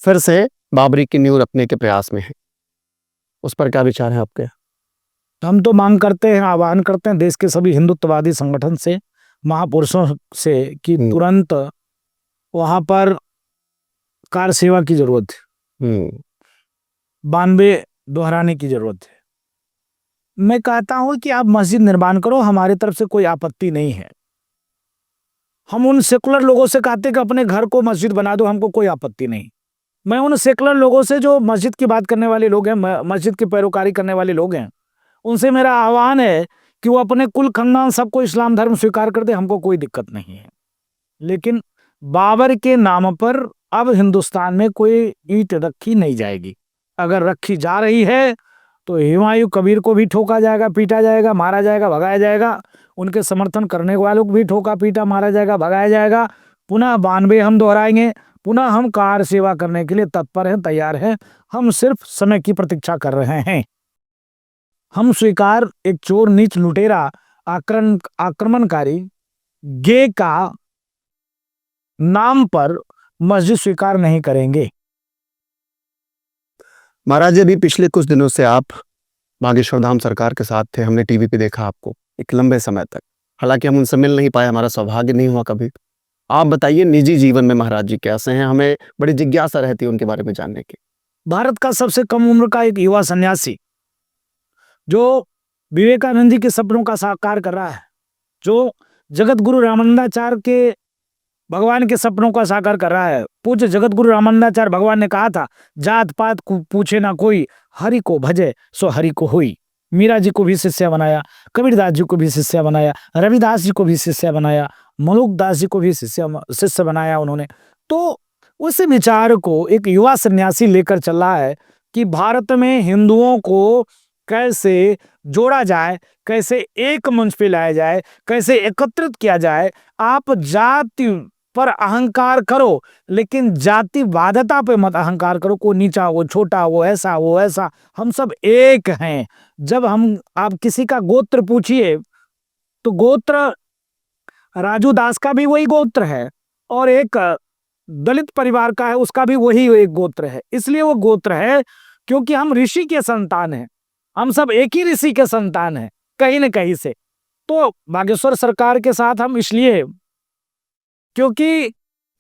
S2: फिर से बाबरी की नींव रखने के प्रयास में है। उस पर क्या विचार है आपके?
S1: हम तो मांग करते हैं, आह्वान करते हैं देश के सभी हिंदुत्ववादी संगठन से, महापुरुषों से, कि तुरंत वहां पर कार सेवा की जरूरत है, 92 दोहराने की जरूरत है। मैं कहता हूं कि आप मस्जिद निर्माण करो, हमारी तरफ से कोई आपत्ति नहीं है। हम उन सेकुलर लोगों से कहते कि अपने घर को मस्जिद बना दो, हमको कोई आपत्ति नहीं। मैं उन सेकुलर लोगों से जो मस्जिद की बात करने वाले लोग हैं, मस्जिद की पैरोकारी करने वाले लोग हैं, उनसे मेरा आह्वान है कि वो अपने कुल खानदान सबको इस्लाम धर्म स्वीकार कर दे, हमको कोई दिक्कत नहीं है। लेकिन बाबर के नाम पर अब हिंदुस्तान में कोई ईंट रखी नहीं जाएगी। अगर रखी जा रही है तो हुमायूं कबीर को भी ठोका जाएगा, पीटा जाएगा, मारा जाएगा, भगाया जाएगा। उनके समर्थन करने वालों को भी ठोका, पीटा, मारा जाएगा, भगाया जाएगा। पुनः 92 हम दोहराएंगे, पुनः हम कार सेवा करने के लिए तत्पर हैं, तैयार हैं। हम सिर्फ समय की प्रतीक्षा कर रहे हैं। हम स्वीकार एक चोर, नीच, लुटेरा, आक्रमणकारी, गे का नाम पर मस्जिद स्वीकार नहीं करेंगे।
S2: महाराज जी, अभी पिछले कुछ दिनों से आप बागेश्वर धाम सरकार के साथ थे, हमने टीवी पे देखा आपको एक लंबे समय तक। हालांकि हम उनसे मिल नहीं पाए, हमारा सौभाग्य नहीं हुआ कभी। आप बताइए निजी जीवन में महाराज जी कैसे हैं? हमें बड़ी जिज्ञासा रहती है उनके बारे में जानने की।
S1: भारत का सबसे कम उम्र का एक युवा सन्यासी जो विवेकानंद जी के सपनों का साकार कर रहा है, जो जगत गुरु रामानंदाचार्य के भगवान के सपनों का साकार कर रहा है। पूज्य जगत गुरु रामानंदाचार्य भगवान ने कहा था, जात पात को पूछे ना कोई, हरि को भजे सो हरि को होई। मीरा जी को भी शिष्य बनाया, कबीरदास जी को भी शिष्य बनाया, रविदास जी को भी शिष्य बनाया, मलुकदास जी को भी शिष्य बनाया उन्होंने। तो उस विचार को एक युवा सन्यासी लेकर चल रहा है कि भारत में हिंदुओं को कैसे जोड़ा जाए, कैसे एक मंच पे लाया जाए, कैसे एकत्रित किया जाए। आप जाति पर अहंकार करो, लेकिन जातिवादता पे मत अहंकार करो। कोई नीचा हो, छोटा हो, ऐसा हो, ऐसा, हम सब एक हैं। जब आप किसी का गोत्र पूछिए तो गोत्र राजू दास का भी वही गोत्र है, और एक दलित परिवार का है उसका भी वही एक गोत्र है। इसलिए वो गोत्र है क्योंकि हम ऋषि के संतान हैं, हम सब एक ही ऋषि के संतान हैं कहीं न कहीं से। तो बागेश्वर सरकार के साथ हम इसलिए, क्योंकि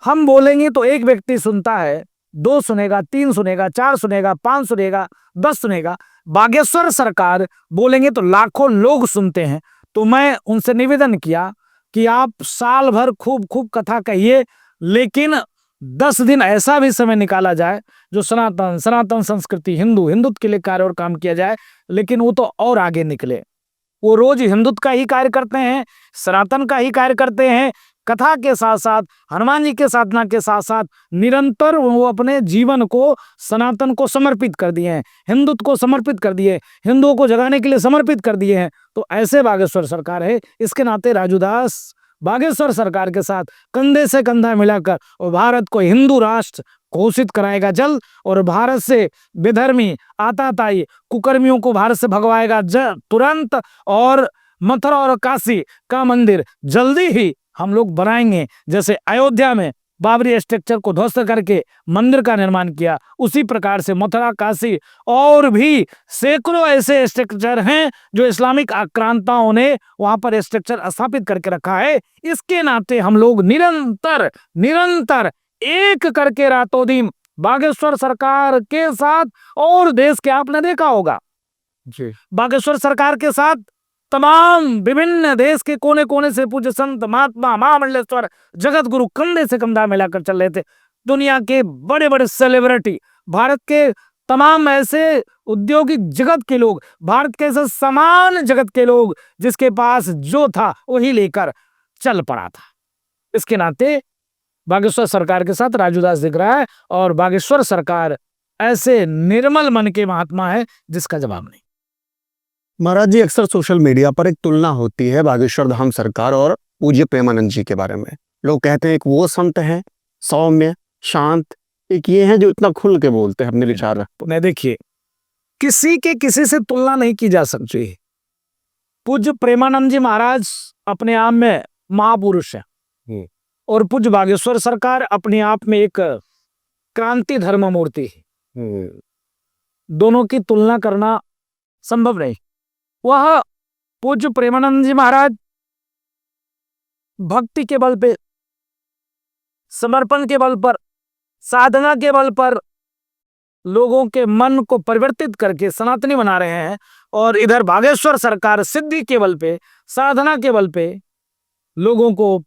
S1: हम बोलेंगे तो एक व्यक्ति सुनता है, 2 सुनेगा, 3 सुनेगा, 4 सुनेगा, 5 सुनेगा, 10 सुनेगा। बागेश्वर सरकार बोलेंगे तो लाखों लोग सुनते हैं। तो मैं उनसे निवेदन किया कि आप साल भर खूब खूब कथा कहिए, लेकिन 10 दिन ऐसा भी समय निकाला जाए जो सनातन संस्कृति, हिंदुत्व के लिए कार्य और काम किया जाए। लेकिन वो तो और आगे निकले, वो रोज हिंदुत्व का ही कार्य करते हैं, सनातन का ही कार्य करते हैं। कथा के साथ साथ, हनुमान जी के साधना के साथ साथ निरंतर वो अपने जीवन को सनातन को समर्पित कर दिए हैं, हिंदुत्व को समर्पित कर दिए, हिंदुओं को जगाने के लिए समर्पित कर दिए हैं। तो ऐसे बागेश्वर सरकार है। इसके नाते राजूदास बागेश्वर सरकार के साथ कंधे से कंधा मिलाकर और भारत को हिंदू राष्ट्र घोषित कराएगा जल्द, और भारत से विधर्मी आताताई कुकर्मियों को भारत से भगवाएगा तुरंत। और मथुरा और काशी का मंदिर जल्दी ही हम लोग बनाएंगे। जैसे अयोध्या में बाबरी स्ट्रक्चर को ध्वस्त करके मंदिर का निर्माण किया, उसी प्रकार से मथुरा, काशी और भी सैकड़ों ऐसे स्ट्रक्चर हैं जो इस्लामिक आक्रांताओं ने वहां पर स्ट्रक्चर स्थापित करके रखा है। इसके नाते हम लोग निरंतर एक करके रातों दिन बागेश्वर सरकार के साथ, और देश के आपने देखा होगा
S2: जी,
S1: बागेश्वर सरकार के साथ तमाम विभिन्न देश के कोने कोने से पूज्य संत, महात्मा, महामंडलेश्वर, जगत गुरु कंधे से कंधा मिलाकर चल रहे थे। दुनिया के बड़े बड़े सेलिब्रिटी, भारत के तमाम ऐसे औद्योगिक जगत के लोग, भारत के ऐसे समान जगत के लोग, जिसके पास जो था वही लेकर चल पड़ा था। इसके नाते बागेश्वर सरकार के साथ राजूदास दिख रहा है, और बागेश्वर सरकार ऐसे निर्मल मन के महात्मा है जिसका जवाब नहीं।
S2: महाराज जी, अक्सर सोशल मीडिया पर एक तुलना होती है बागेश्वर धाम सरकार और पूज्य प्रेमानंद जी के बारे में। लोग कहते हैं एक वो संत है सौम्य, शांत, एक ये है जो इतना खुल के बोलते हैं, अपने विचार रखते हैं।
S1: नहीं, देखिए, किसी के किसी से तुलना नहीं की जा सकती। पूज्य प्रेमानंद जी महाराज अपने आप में महापुरुष है, और पूज्य बागेश्वर सरकार अपने आप में एक क्रांति धर्म मूर्ति है। दोनों की तुलना करना संभव नहीं। वह पूज्य प्रेमानंद जी महाराज भक्ति के बल पे, समर्पण के बल पर, साधना के बल पर लोगों के मन को परिवर्तित करके सनातनी बना रहे हैं, और इधर बागेश्वर सरकार सिद्धि के बल पे, साधना के बल पे लोगों को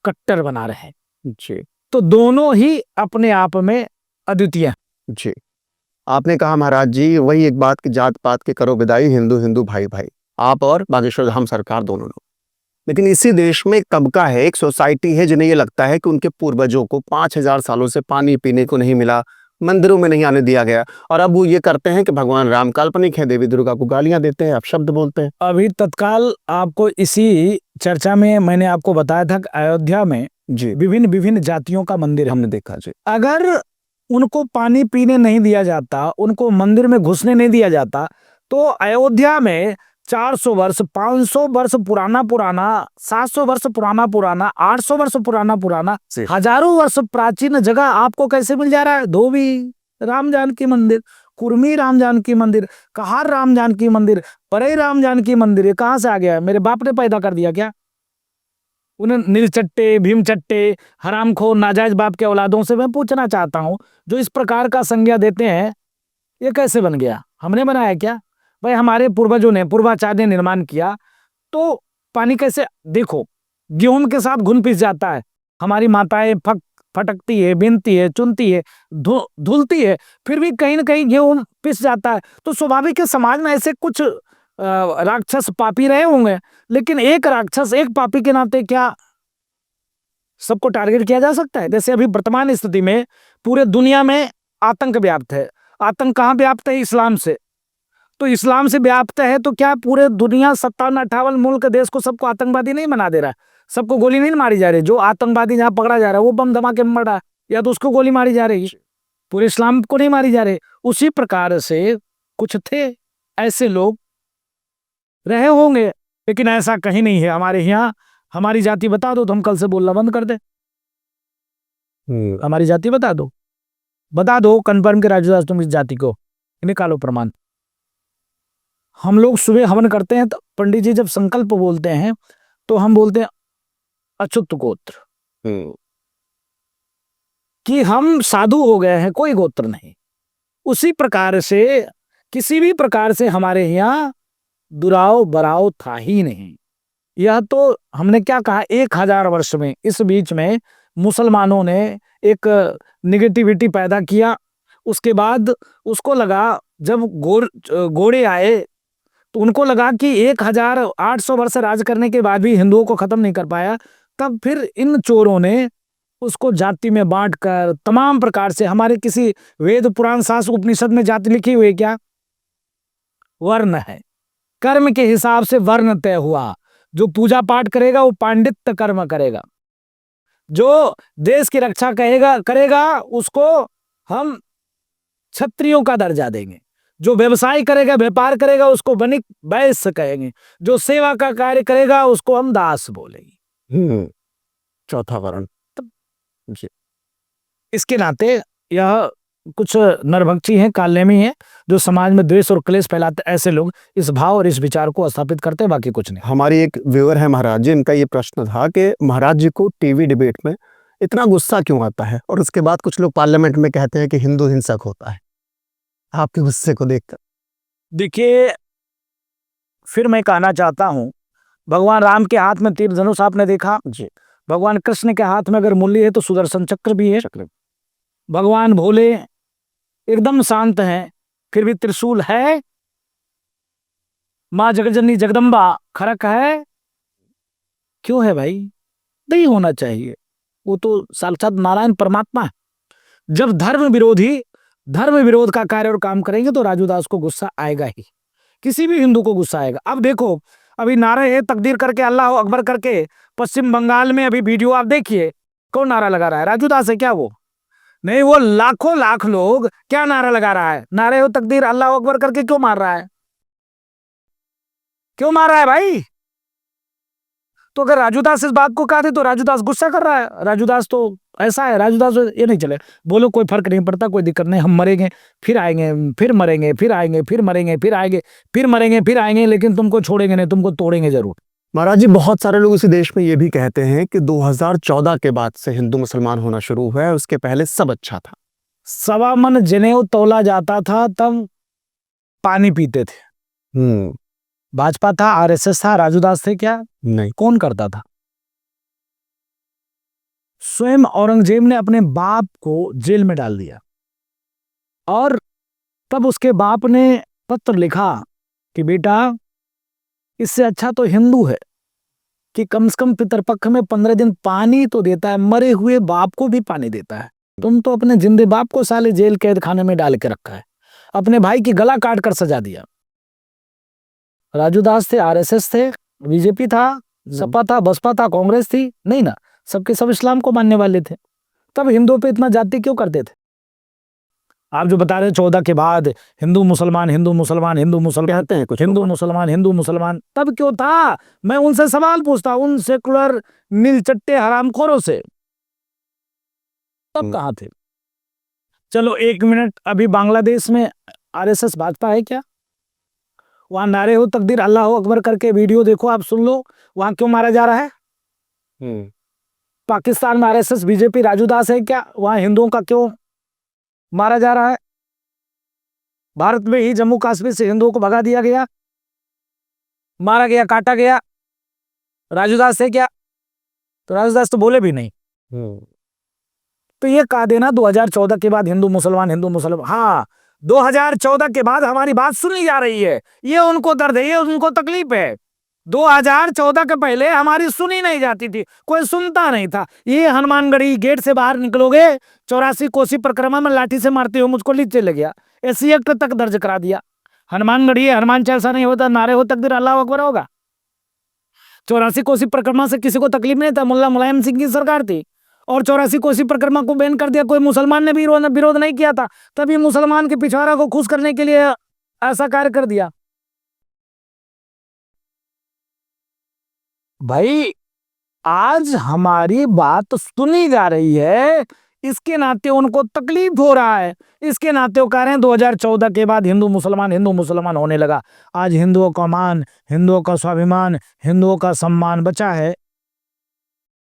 S1: कट्टर बना रहे हैं।
S2: जी,
S1: तो दोनों ही अपने आप में अद्वितीय हैं।
S2: जी, आपने कहा महाराज जी वही एक बात कि जात पात के करो विदाई, हिंदू हिंदू भाई भाई, आप और बागेश्वर धाम सरकार दोनों लोग। लेकिन इसी देश में एक तबका है, एक सोसाइटी है जिन्हें ये लगता है कि उनके पूर्वजों को 5000 सालों से पानी पीने को नहीं मिला, मंदिरों में नहीं आने दिया गया, और अब वो ये करते हैं कि भगवान राम काल्पनिक है, देवी दुर्गा को गालियां देते हैं, अपशब्द बोलते हैं।
S1: अभी तत्काल आपको इसी चर्चा में मैंने आपको बताया था कि अयोध्या में
S2: जी,
S1: विभिन्न जातियों का मंदिर
S2: हमने देखा जी।
S1: अगर उनको पानी पीने नहीं दिया जाता, उनको मंदिर में घुसने नहीं दिया जाता, तो अयोध्या में 400 वर्ष, 500 वर्ष पुराना 700 वर्ष पुराना 800 वर्ष पुराना हजारों वर्ष प्राचीन जगह आपको कैसे मिल जा रहा है? धोबी राम जानकी मंदिर, कुर्मी राम जानकी मंदिर, कहार राम जानकी मंदिर, परई राम जानकी मंदिर, ये कहां से आ गया? मेरे बाप ने पैदा कर दिया क्या? उन नीलचट्टे, भीमचट्टे, हरामखोर, नाजायज बाप के औलादों से मैं पूछना चाहता हूं, जो इस प्रकार का संज्ञा देते हैं, ये कैसे बन गया? हमने बनाया क्या भाई? हमारे पूर्वजों ने, पूर्वाचार्य ने निर्माण किया, तो पानी कैसे? देखो, गेहूं के साथ घुन पिस जाता है, हमारी माताएं फटकती है, बिनती है, चुनती है, धुलती है, फिर भी कहीं ना कहीं गेहूं पिस जाता है। तो स्वाभाविक है समाज में ऐसे कुछ राक्षस पापी रहे होंगे, लेकिन एक राक्षस, एक पापी के नाते क्या सबको टारगेट किया जा सकता है? जैसे अभी वर्तमान स्थिति में पूरे दुनिया में आतंक व्याप्त है। आतंक कहाँ व्याप्त है? इस्लाम से। तो इस्लाम से व्याप्त है तो क्या पूरे दुनिया 57-58 मुल्क देश को सबको आतंकवादी नहीं बना दे रहा है? सबको गोली नहीं मारी जा रही? जो आतंकवादी जहां पकड़ा जा रहा है वो बम धमाके में मर रहा है, या तो उसको गोली मारी जा रही, पूरे इस्लाम को नहीं मारी जा रही। उसी प्रकार से कुछ थे ऐसे लोग रहे होंगे, लेकिन ऐसा कहीं नहीं है हमारे यहाँ। हमारी जाति बता दो तो हम कल से बोलना बंद कर दे। हमारी जाति बता दो कन्फर्म के राजूदास तुम इस जाति को, निकालो प्रमाण। हम लोग सुबह हवन करते हैं तो पंडित जी जब संकल्प बोलते हैं तो हम बोलते हैं अच्युत गोत्र, कि हम साधु हो गए हैं, कोई गोत्र नहीं। उसी प्रकार से किसी भी प्रकार से हमारे यहाँ दुराव बराव था ही नहीं। यह तो हमने क्या कहा, 1000 वर्ष में इस बीच में मुसलमानों ने एक निगेटिविटी पैदा किया। उसके बाद उसको लगा, जब घोड़े आए तो उनको लगा कि 1800 वर्ष राज करने के बाद भी हिंदुओं को खत्म नहीं कर पाया। तब फिर इन चोरों ने उसको जाति में बांटकर तमाम प्रकार से, हमारे किसी वेद पुराण शास्त्र उपनिषद में जाति लिखी हुई है क्या? वर्ण है, कर्म के हिसाब से वर्ण तय हुआ। जो पूजा पाठ करेगा वो पांडित्य कर्म करेगा, जो देश की रक्षा करेगा उसको हम क्षत्रियों का दर्जा देंगे, जो व्यवसाय करेगा, व्यापार करेगा, उसको वणिक वैश्य कहेंगे, जो सेवा का कार्य करेगा उसको हम दास बोलेंगे।
S2: चौथा वर्ण।
S1: इसके नाते यह कुछ नरभक्षी हैं, कालनेमी हैं, जो समाज में द्वेष और क्लेश फैलाते। ऐसे लोग इस भाव और इस विचार को स्थापित करते हैं, बाकी कुछ नहीं।
S2: हमारी एक व्यूअर है महाराज जी, इनका ये प्रश्न था कि महाराज जी को टीवी डिबेट में इतना गुस्सा क्यों आता है, और उसके बाद कुछ लोग पार्लियामेंट में कहते हैं कि हिंदू हिंसक होता है। आपके गुस्से को देखकर
S1: देखिए, फिर मैं कहना चाहता हूं, भगवान राम के हाथ में तीर धनुष आपने देखा
S2: जी,
S1: भगवान कृष्ण के हाथ में अगर मूल्य है तो सुदर्शन चक्र भी है। भगवान भोले एकदम शांत हैं, फिर भी त्रिशूल है। माँ जगजननी जगदम्बा खड़क है। क्यों है भाई? नहीं होना चाहिए, वो तो साक्षात नारायण परमात्मा है। जब धर्म विरोध का कार्य और काम करेंगे तो राजूदास को गुस्सा आएगा ही, किसी भी हिंदू को गुस्सा आएगा। अब देखो, अभी नारे है तकदीर करके, अल्लाह अकबर करके, पश्चिम बंगाल में अभी वीडियो आप देखिए, कौन नारा लगा रहा है? राजूदास है क्या? वो नहीं, वो लाखों लाख लोग क्या नारा लगा रहा है? नारे हो तकदीर अल्लाह अकबर करके क्यों मार रहा है? क्यों मार रहा है भाई? तो अगर राजूदास इस बात को कहते तो राजूदास गुस्सा कर रहा है। राजूदास तो ऐसा है, राजूदास ये नहीं चले, बोलो कोई फर्क नहीं पड़ता, कोई दिक्कत नहीं, हम मरेंगे फिर आएंगे, फिर मरेंगे फिर आएंगे, फिर मरेंगे फिर आएंगे, फिर मरेंगे फिर आएंगे, लेकिन तुमको छोड़ेंगे नहीं, तुमको तोड़ेंगे जरूर।
S2: महाराज जी, बहुत सारे लोग इसी देश में ये भी कहते हैं कि 2014 के बाद से हिंदू मुसलमान होना शुरू हुआ है, उसके पहले सब अच्छा था।
S1: 1.25 मन जनेऊ तोला जाता था, तब पानी पीते थे। भाजपा था, आरएसएस था, राजूदास थे क्या?
S2: नहीं।
S1: कौन करता था? स्वयं औरंगजेब ने अपने बाप को जेल में डाल दिया, और तब उसके बाप ने पत्र लिखा कि बेटा, इससे अच्छा तो हिंदू है कि कम से कम पितरपक्ष में 15 दिन पानी तो देता है, मरे हुए बाप को भी पानी देता है। तुम तो अपने जिंदे बाप को साले जेल कैद खाने में डाल के रखा है, अपने भाई की गला काट कर सजा दिया। राजूदास थे, आरएसएस थे, बीजेपी था, सपा था, बसपा था, कांग्रेस थी, नहीं ना, सबके सब इस्लाम को मानने वाले थे। तब हिंदुओं पे इतना जाति क्यों करते थे? आप जो बता रहे 14 के बाद हिंदू मुसलमान कहते हैं, कुछ हिंदू मुसलमान, तब क्यों था? मैं उनसे सवाल पूछता हूं, उन सेकुलर नीलचट्टे हरामखोरों से, तब कहां थे? चलो 1 मिनट, अभी बांग्लादेश में आरएसएस भाजपा है क्या? वहां नारे हो तकदीर अल्लाह अकबर करके वीडियो देखो, आप सुन लो, वहां क्यों मारा जा रहा है? पाकिस्तान में आरएसएस बीजेपी राजूदास है क्या? वहां हिंदुओं का क्यों मारा जा रहा है? भारत में ही जम्मू कश्मीर से हिंदुओं को भगा दिया गया, मारा गया, काटा गया। राजूदास है क्या? तो राजूदास तो बोले भी नहीं। तो ये कहा देना 2014 के बाद हिंदू मुसलमान। हाँ, 2014 के बाद हमारी बात सुनी जा रही है, ये उनको दर्द है, ये उनको तकलीफ है। 2014 के पहले हमारी सुनी नहीं जाती थी, कोई सुनता नहीं था। ये हनुमानगढ़ी गेट से बाहर निकलोगे, 84 कोसी परिक्रमा में लाठी से मारते हो मुझको लीचे ले गया, एसी एक्ट तक दर्ज करा दिया। हनुमानगढ़ी हनुमान चालीसा नहीं होता, नारे हो तकदीर अल्लाह अकबर होगा। 84 कोसी परिक्रमा से किसी को तकलीफ नहीं था, मुल्ला मुलायम सिंह की सरकार थी, और 84 कोसी परिक्रमा को बैन कर दिया। कोई मुसलमान ने भी विरोध नहीं किया था, तभी मुसलमान के पिछवाड़ा को खुश करने के लिए ऐसा कार्य कर दिया। भाई आज हमारी बात सुनी जा रही है, इसके नाते उनको तकलीफ हो रहा है, इसके नाते वो कह रहे हैं 2014 के बाद हिंदू मुसलमान होने लगा। आज हिंदुओं का मान, हिंदुओं का स्वाभिमान, हिंदुओं का सम्मान बचा है।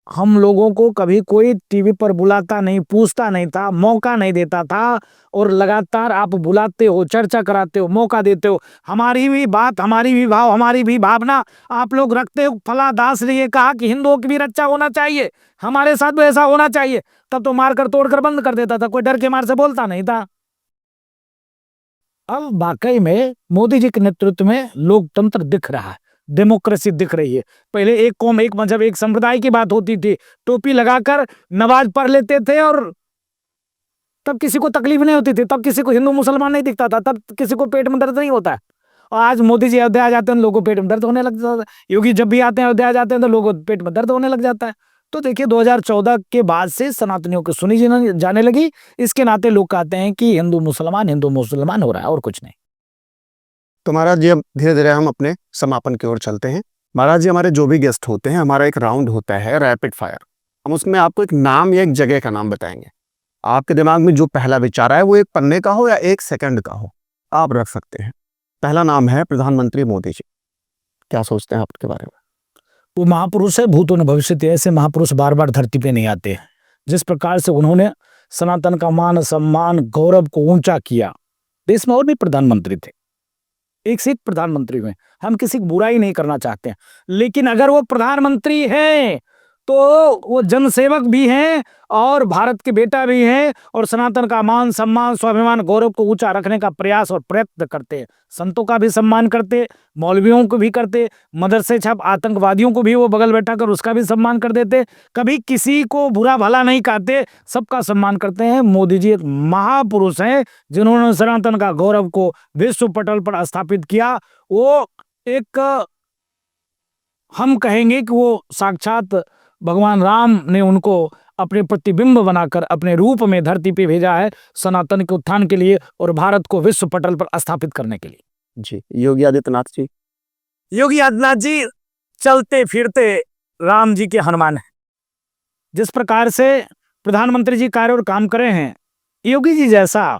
S1: हम लोगों को कभी कोई टीवी पर बुलाता नहीं, पूछता नहीं था, मौका नहीं देता था, और लगातार आप बुलाते हो, चर्चा कराते हो, मौका देते हो। हमारी भी बात, हमारी भी भाव, हमारी भी भावना आप लोग रखते हो। फला दास ने ये कहा कि हिंदुओं की भी रक्षा होना चाहिए, हमारे साथ भी ऐसा होना चाहिए, तब तो मारकर तोड़कर बंद कर देता था, कोई डर के मार से बोलता नहीं था। अब वाकई में मोदी जी के नेतृत्व में लोकतंत्र दिख रहा है, डेमोक्रेसी दिख रही है। पहले एक कौम, एक मजहब, एक संप्रदाय की बात होती थी, टोपी लगाकर नमाज पढ़ लेते थे और तब किसी को तकलीफ नहीं होती थी, तब किसी को हिंदू मुसलमान नहीं दिखता था, तब किसी को पेट में दर्द नहीं होता है। और आज मोदी जी अयोध्या आ जाते हैं, लोगों को पेट में दर्द होने लग जाता है। योगी जब भी आते हैं, अयोध्या आ जाते हैं, तो लोगों को पेट में दर्द होने लग जाता है। तो देखिए 2014 के बाद से सनातनियों को सुनी जाने लगी, इसके नाते लोग कहते हैं कि हिंदू मुसलमान हो रहा है, और कुछ नहीं।
S2: तो महाराज जी, अब धीरे धीरे हम अपने समापन की ओर चलते हैं। महाराज जी, हमारे जो भी गेस्ट होते हैं, हमारा एक राउंड होता है रैपिड फायर। हम उसमें आपको एक नाम या एक जगह का नाम बताएंगे। आपके दिमाग में जो पहला विचार आए, वो एक पन्ने का हो या एक सेकंड का हो, आप रख सकते हैं। पहला नाम है प्रधानमंत्री मोदी जी। क्या सोचते हैं आपके बारे में?
S1: वो महापुरुष है, भूत और भविष्य, ऐसे महापुरुष बार बार धरती पे नहीं आते। जिस प्रकार से उन्होंने सनातन का मान, सम्मान, गौरव को ऊंचा किया। देश में और भी प्रधानमंत्री थे, एक से एक प्रधानमंत्री हुए, हम किसी की बुराई नहीं करना चाहते हैं, लेकिन अगर वो प्रधानमंत्री हैं तो वो जनसेवक भी हैं और भारत के बेटा भी हैं, और सनातन का मान, सम्मान, स्वाभिमान, गौरव को ऊंचा रखने का प्रयास और प्रयत्न करते हैं। संतों का भी सम्मान करते, मौलवियों को भी करते, मदरसे छाप आतंकवादियों को भी वो बगल बैठा कर उसका भी सम्मान कर देते, कभी किसी को बुरा भला नहीं कहते, सबका सम्मान करते हैं। मोदी जी एक महापुरुष हैं, जिन्होंने सनातन का गौरव को विश्व पटल पर स्थापित किया। वो एक, हम कहेंगे कि वो साक्षात भगवान राम ने उनको अपने प्रतिबिंब बनाकर अपने रूप में धरती पे भेजा है, सनातन के उत्थान के लिए और भारत को विश्व पटल पर स्थापित करने के लिए।
S2: जी, योगी आदित्यनाथ जी।
S1: योगी आदित्यनाथ जी चलते फिरते राम जी के हनुमान हैं। जिस प्रकार से प्रधानमंत्री जी कार्य और काम करे हैं, योगी जी जैसा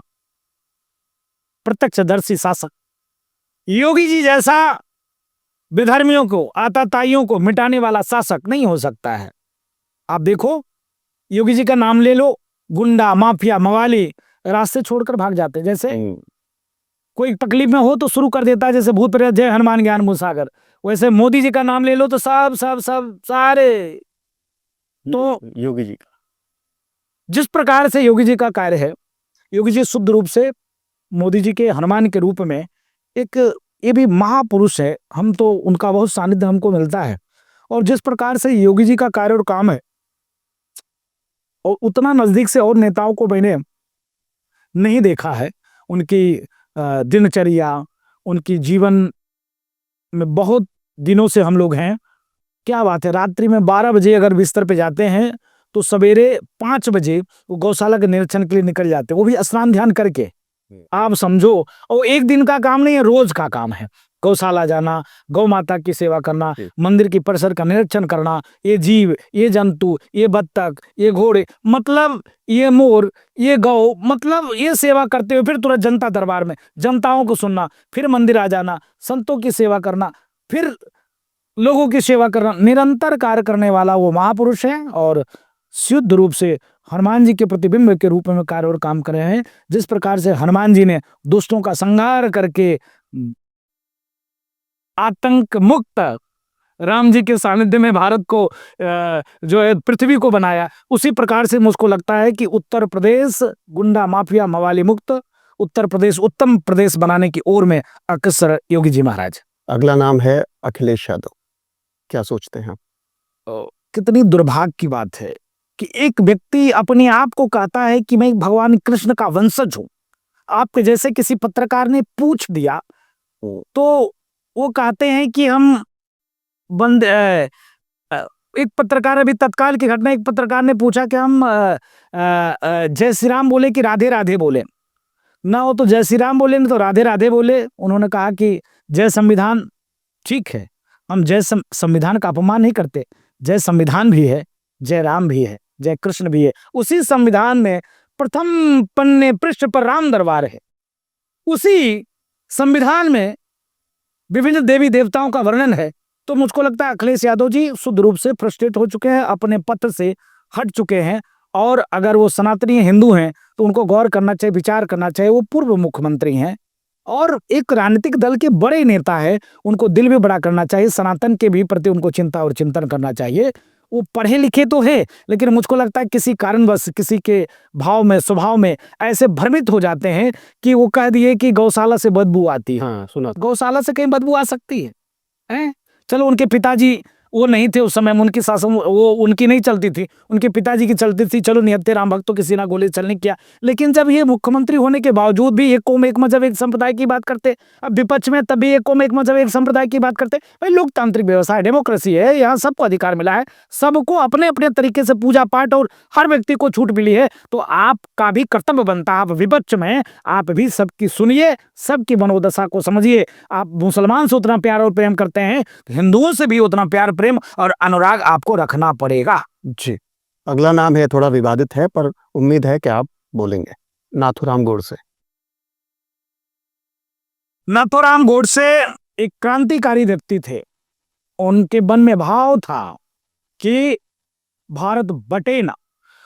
S1: प्रत्यक्षदर्शी शासक, योगी जी जैसा विधर्मियों को, आताताइयों को मिटाने वाला शासक नहीं हो सकता है। आप देखो, योगी जी का नाम ले लो, गुंडा, माफिया, मवाली रास्ते छोड़कर भाग जाते हैं। जैसे कोई तकलीफ में हो तो शुरू कर देता है, जैसे भूत प्रेत जय हनुमान ज्ञान मुसागर, वैसे मोदी जी का नाम ले लो तो सब सब सब सारे। तो
S2: योगी जी का
S1: जिस प्रकार से योगी जी का कार्य है, योगी जी शुद्ध रूप से मोदी जी के हनुमान के रूप में एक, ये भी महापुरुष है, हम तो उनका बहुत सानिध्य हमको मिलता है। और जिस प्रकार से योगी जी का कार्य और काम है, और उतना नजदीक से और नेताओं को मैंने नहीं देखा है। उनकी दिनचर्या, उनकी जीवन में बहुत दिनों से हम लोग हैं। क्या बात है, रात्रि में 12 बजे अगर बिस्तर पे जाते हैं तो सवेरे 5 बजे वो गौशाला के निरीक्षण के लिए निकल जाते हैं, वो भी स्नान ध्यान करके। आप समझो, और एक दिन का काम नहीं है, रोज का काम है। गौशाला जाना, गौ माता की सेवा करना, मंदिर की परिसर का निरीक्षण करना, ये जीव, ये जंतु, ये बत्तख, ये घोड़े, मतलब ये मोर, ये गौ, मतलब ये सेवा करते हुए फिर तुरंत जनता दरबार में जनताओं को सुनना, फिर मंदिर आ जाना, संतों की सेवा करना, फिर लोगों की सेवा करना, निरंतर कार्य करने वाला वो महापुरुष है और शुद्ध रूप से हनुमान जी के प्रतिबिंब के रूप में कार्य और काम कर रहे हैं। जिस प्रकार से हनुमान जी ने दुष्टों का संहार करके आतंक मुक्त राम जी के सानिध्य में भारत को जो है पृथ्वी को बनाया, उसी प्रकार से मुझको लगता है कि उत्तर प्रदेश गुंडा माफिया मवाली मुक्त, उत्तर प्रदेश उत्तम प्रदेश बनाने की ओर में अग्रसर योगी जी महाराज।
S2: अगला नाम है अखिलेश यादव, क्या सोचते हैं आप?
S1: कितनी दुर्भाग्य की बात है कि एक व्यक्ति अपने आप को कहता है कि मैं भगवान कृष्ण का वंशज हूं। आपके जैसे किसी पत्रकार ने पूछ दिया तो वो कहते हैं कि हम एक पत्रकार, अभी तत्काल की घटना, एक पत्रकार ने पूछा कि हम जय श्री राम बोले कि राधे राधे बोले ना, हो तो जय श्री राम बोले ना तो राधे राधे बोले। उन्होंने कहा कि जय संविधान ठीक है, हम जय संविधान का अपमान नहीं करते, जय संविधान भी है, जय राम भी है, जय कृष्ण भी है। उसी संविधान में प्रथम पन्ने पृष्ठ पर राम दरबार है, उसी संविधान में विभिन्न देवी देवताओं का वर्णन है। तो मुझको लगता है अखिलेश यादव जी शुद्ध रूप से फ्रस्ट्रेट हो चुके हैं, अपने पथ से हट चुके हैं। और अगर वो सनातनी हिंदू हैं तो उनको गौर करना चाहिए, विचार करना चाहिए। वो पूर्व मुख्यमंत्री हैं और एक राजनीतिक दल के बड़े नेता है, उनको दिल भी बड़ा करना चाहिए, सनातन के भी प्रति उनको चिंता और चिंतन करना चाहिए। वो पढ़े लिखे तो है, लेकिन मुझको लगता है किसी कारणवश किसी के भाव में स्वभाव में ऐसे भ्रमित हो जाते हैं कि वो कह दिए कि गौशाला से बदबू आती है।
S2: हाँ, सुना।
S1: गौशाला से कहीं बदबू आ सकती है? चलो उनके पिताजी वो नहीं थे उस समय, उनकी शासन वो उनकी नहीं चलती थी, उनके पिताजी की चलती थी। चलो निहत्थे राम भक्तों की सीना गोली चलने किया, लेकिन जब ये मुख्यमंत्री होने के बावजूद भी एक कौम एक मजहब एक संप्रदाय की बात करते, अब विपक्ष में तब भी एक कौम एक मजहब एक संप्रदाय की बात करते। भाई लोकतांत्रिक व्यवस्था है, डेमोक्रेसी है, यहाँ सबको अधिकार मिला है, सबको अपने अपने तरीके से पूजा पाठ और हर व्यक्ति को छूट मिली है। तो आपका भी कर्तव्य बनता है, आप विपक्ष में आप भी सबकी सुनिए, सबकी मनोदशा को समझिए। आप मुसलमान से उतना प्यार और प्रेम करते हैं, हिंदुओं से भी उतना प्यार प्रेम और अनुराग आपको रखना पड़ेगा।
S2: जी, अगला नाम है, थोड़ा विवादित है पर उम्मीद है कि आप बोलेंगे, नाथूराम गोडसे।
S1: नाथूराम गोडसे एक क्रांतिकारी व्यक्ति थे। उनके मन में भाव था कि भारत बटे ना,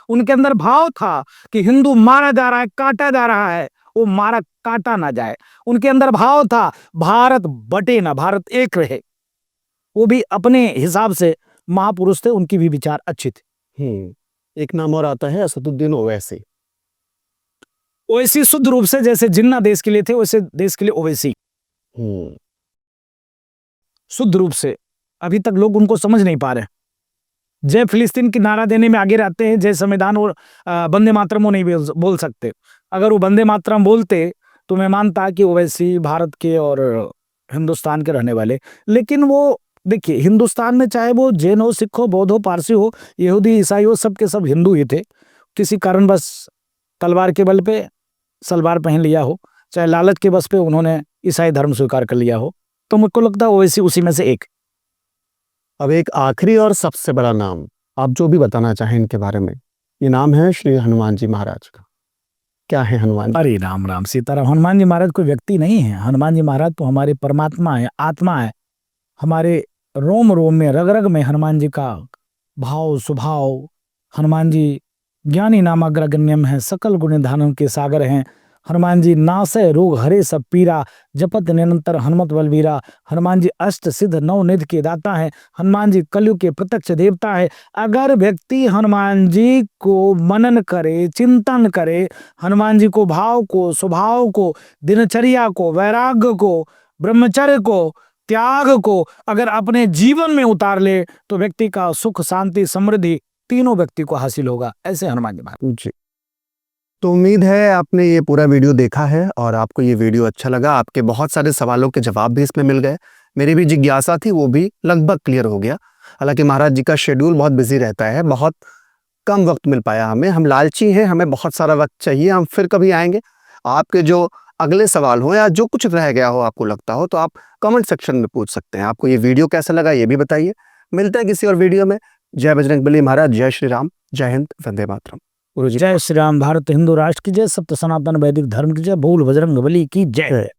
S1: उनके अंदर भाव था कि हिंदू मारा जा रहा है, काटा जा रहा है, वो मारा काटा ना जाए। उनके अंदर भाव था भारत बटे ना, भारत एक रहे। वो भी अपने हिसाब से महापुरुष थे, उनकी भी विचार अच्छी थी।
S2: एक नाम और आता है असदुद्दीन ओवैसी।
S1: ओवैसी शुद्ध रूप से जैसे जिन्ना देश के लिए थे वैसे देश के लिए ओवैसी शुद्ध रूप से। अभी तक लोग उनको समझ नहीं पा रहे। जय फिलिस्तीन की नारा देने में आगे रहते हैं, जय संविधान और वंदे मातरम वो नहीं बोल सकते। अगर वो वंदे मातरम बोलते तो मैं मानता कि ओवैसी भारत के और हिंदुस्तान के रहने वाले। लेकिन वो देखिए, हिंदुस्तान में चाहे वो जैन हो, सिख हो, बौद्ध हो, पारसी हो, यहूदी ईसाई हो, सब के सब हिंदू ही थे। किसी कारण बस तलवार के बल पे सलवार पहन लिया हो, चाहे लालच के बस पे उन्होंने ईसाई धर्म स्वीकार कर लिया हो, तो मुझको लगता है ओवैसी उसी में से एक।
S2: अब एक आखिरी और सबसे बड़ा नाम, आप जो भी बताना चाहें इनके बारे में, ये नाम है श्री हनुमान जी महाराज का। क्या है हनुमान जी?
S1: अरे राम राम सीताराम। हनुमान जी महाराज कोई व्यक्ति नहीं है, हनुमान जी महाराज तो हमारे परमात्मा है, आत्मा है। हमारे रोम रोम में रग रग में हनुमान जी का भाव स्वभाव। हनुमान जी ज्ञानी नामाग्रगण्यम है, सकल गुण निधानम के सागर हैं। हनुमान जी नासय रोग हरे सब पीरा, जपत निरंतर हनुमत बलवीरा। हनुमान जी अष्ट सिद्ध नौ निधि के दाता है। हनुमान जी कलयुग के प्रत्यक्ष देवता है। अगर व्यक्ति हनुमान जी को मनन करे, चिंतन करे, हनुमान जी को भाव को, स्वभाव को, दिनचर्या को, वैराग्य को, ब्रह्मचर्य को, त्याग को अगर अपने जीवन में उतार ले तो व्यक्ति का सुख, शांति, समृद्धि तीनों व्यक्ति को हासिल होगा। ऐसे हनुमान जी महाराज।
S2: जी, तो उम्मीद है आपने ये पूरा वीडियो देखा है और आपको ये वीडियो अच्छा लगा। आपके बहुत सारे सवालों के जवाब भी इसमें मिल गए। मेरी भी जिज्ञासा थी, वो भी लगभग क्लियर हो गया। हालांकि महाराज जी का शेड्यूल बहुत बिजी रहता है, बहुत कम वक्त मिल पाया हमें। हम लालची हैं, हमें बहुत सारा वक्त चाहिए। हम फिर कभी आएंगे। आपके जो अगले सवाल हो या जो कुछ रह गया हो, आपको लगता हो, तो आप कमेंट सेक्शन में पूछ सकते हैं। आपको ये वीडियो कैसा लगा ये भी बताइए। मिलते हैं किसी और वीडियो में। जय बजरंगबली महाराज, जय श्री राम, जय हिंद, वंदे मातरम।
S1: जय श्री राम। भारत हिंदू राष्ट्र की जय। सत्य सनातन वैदिक धर्म की जय। बोल बजरंगबली की जय।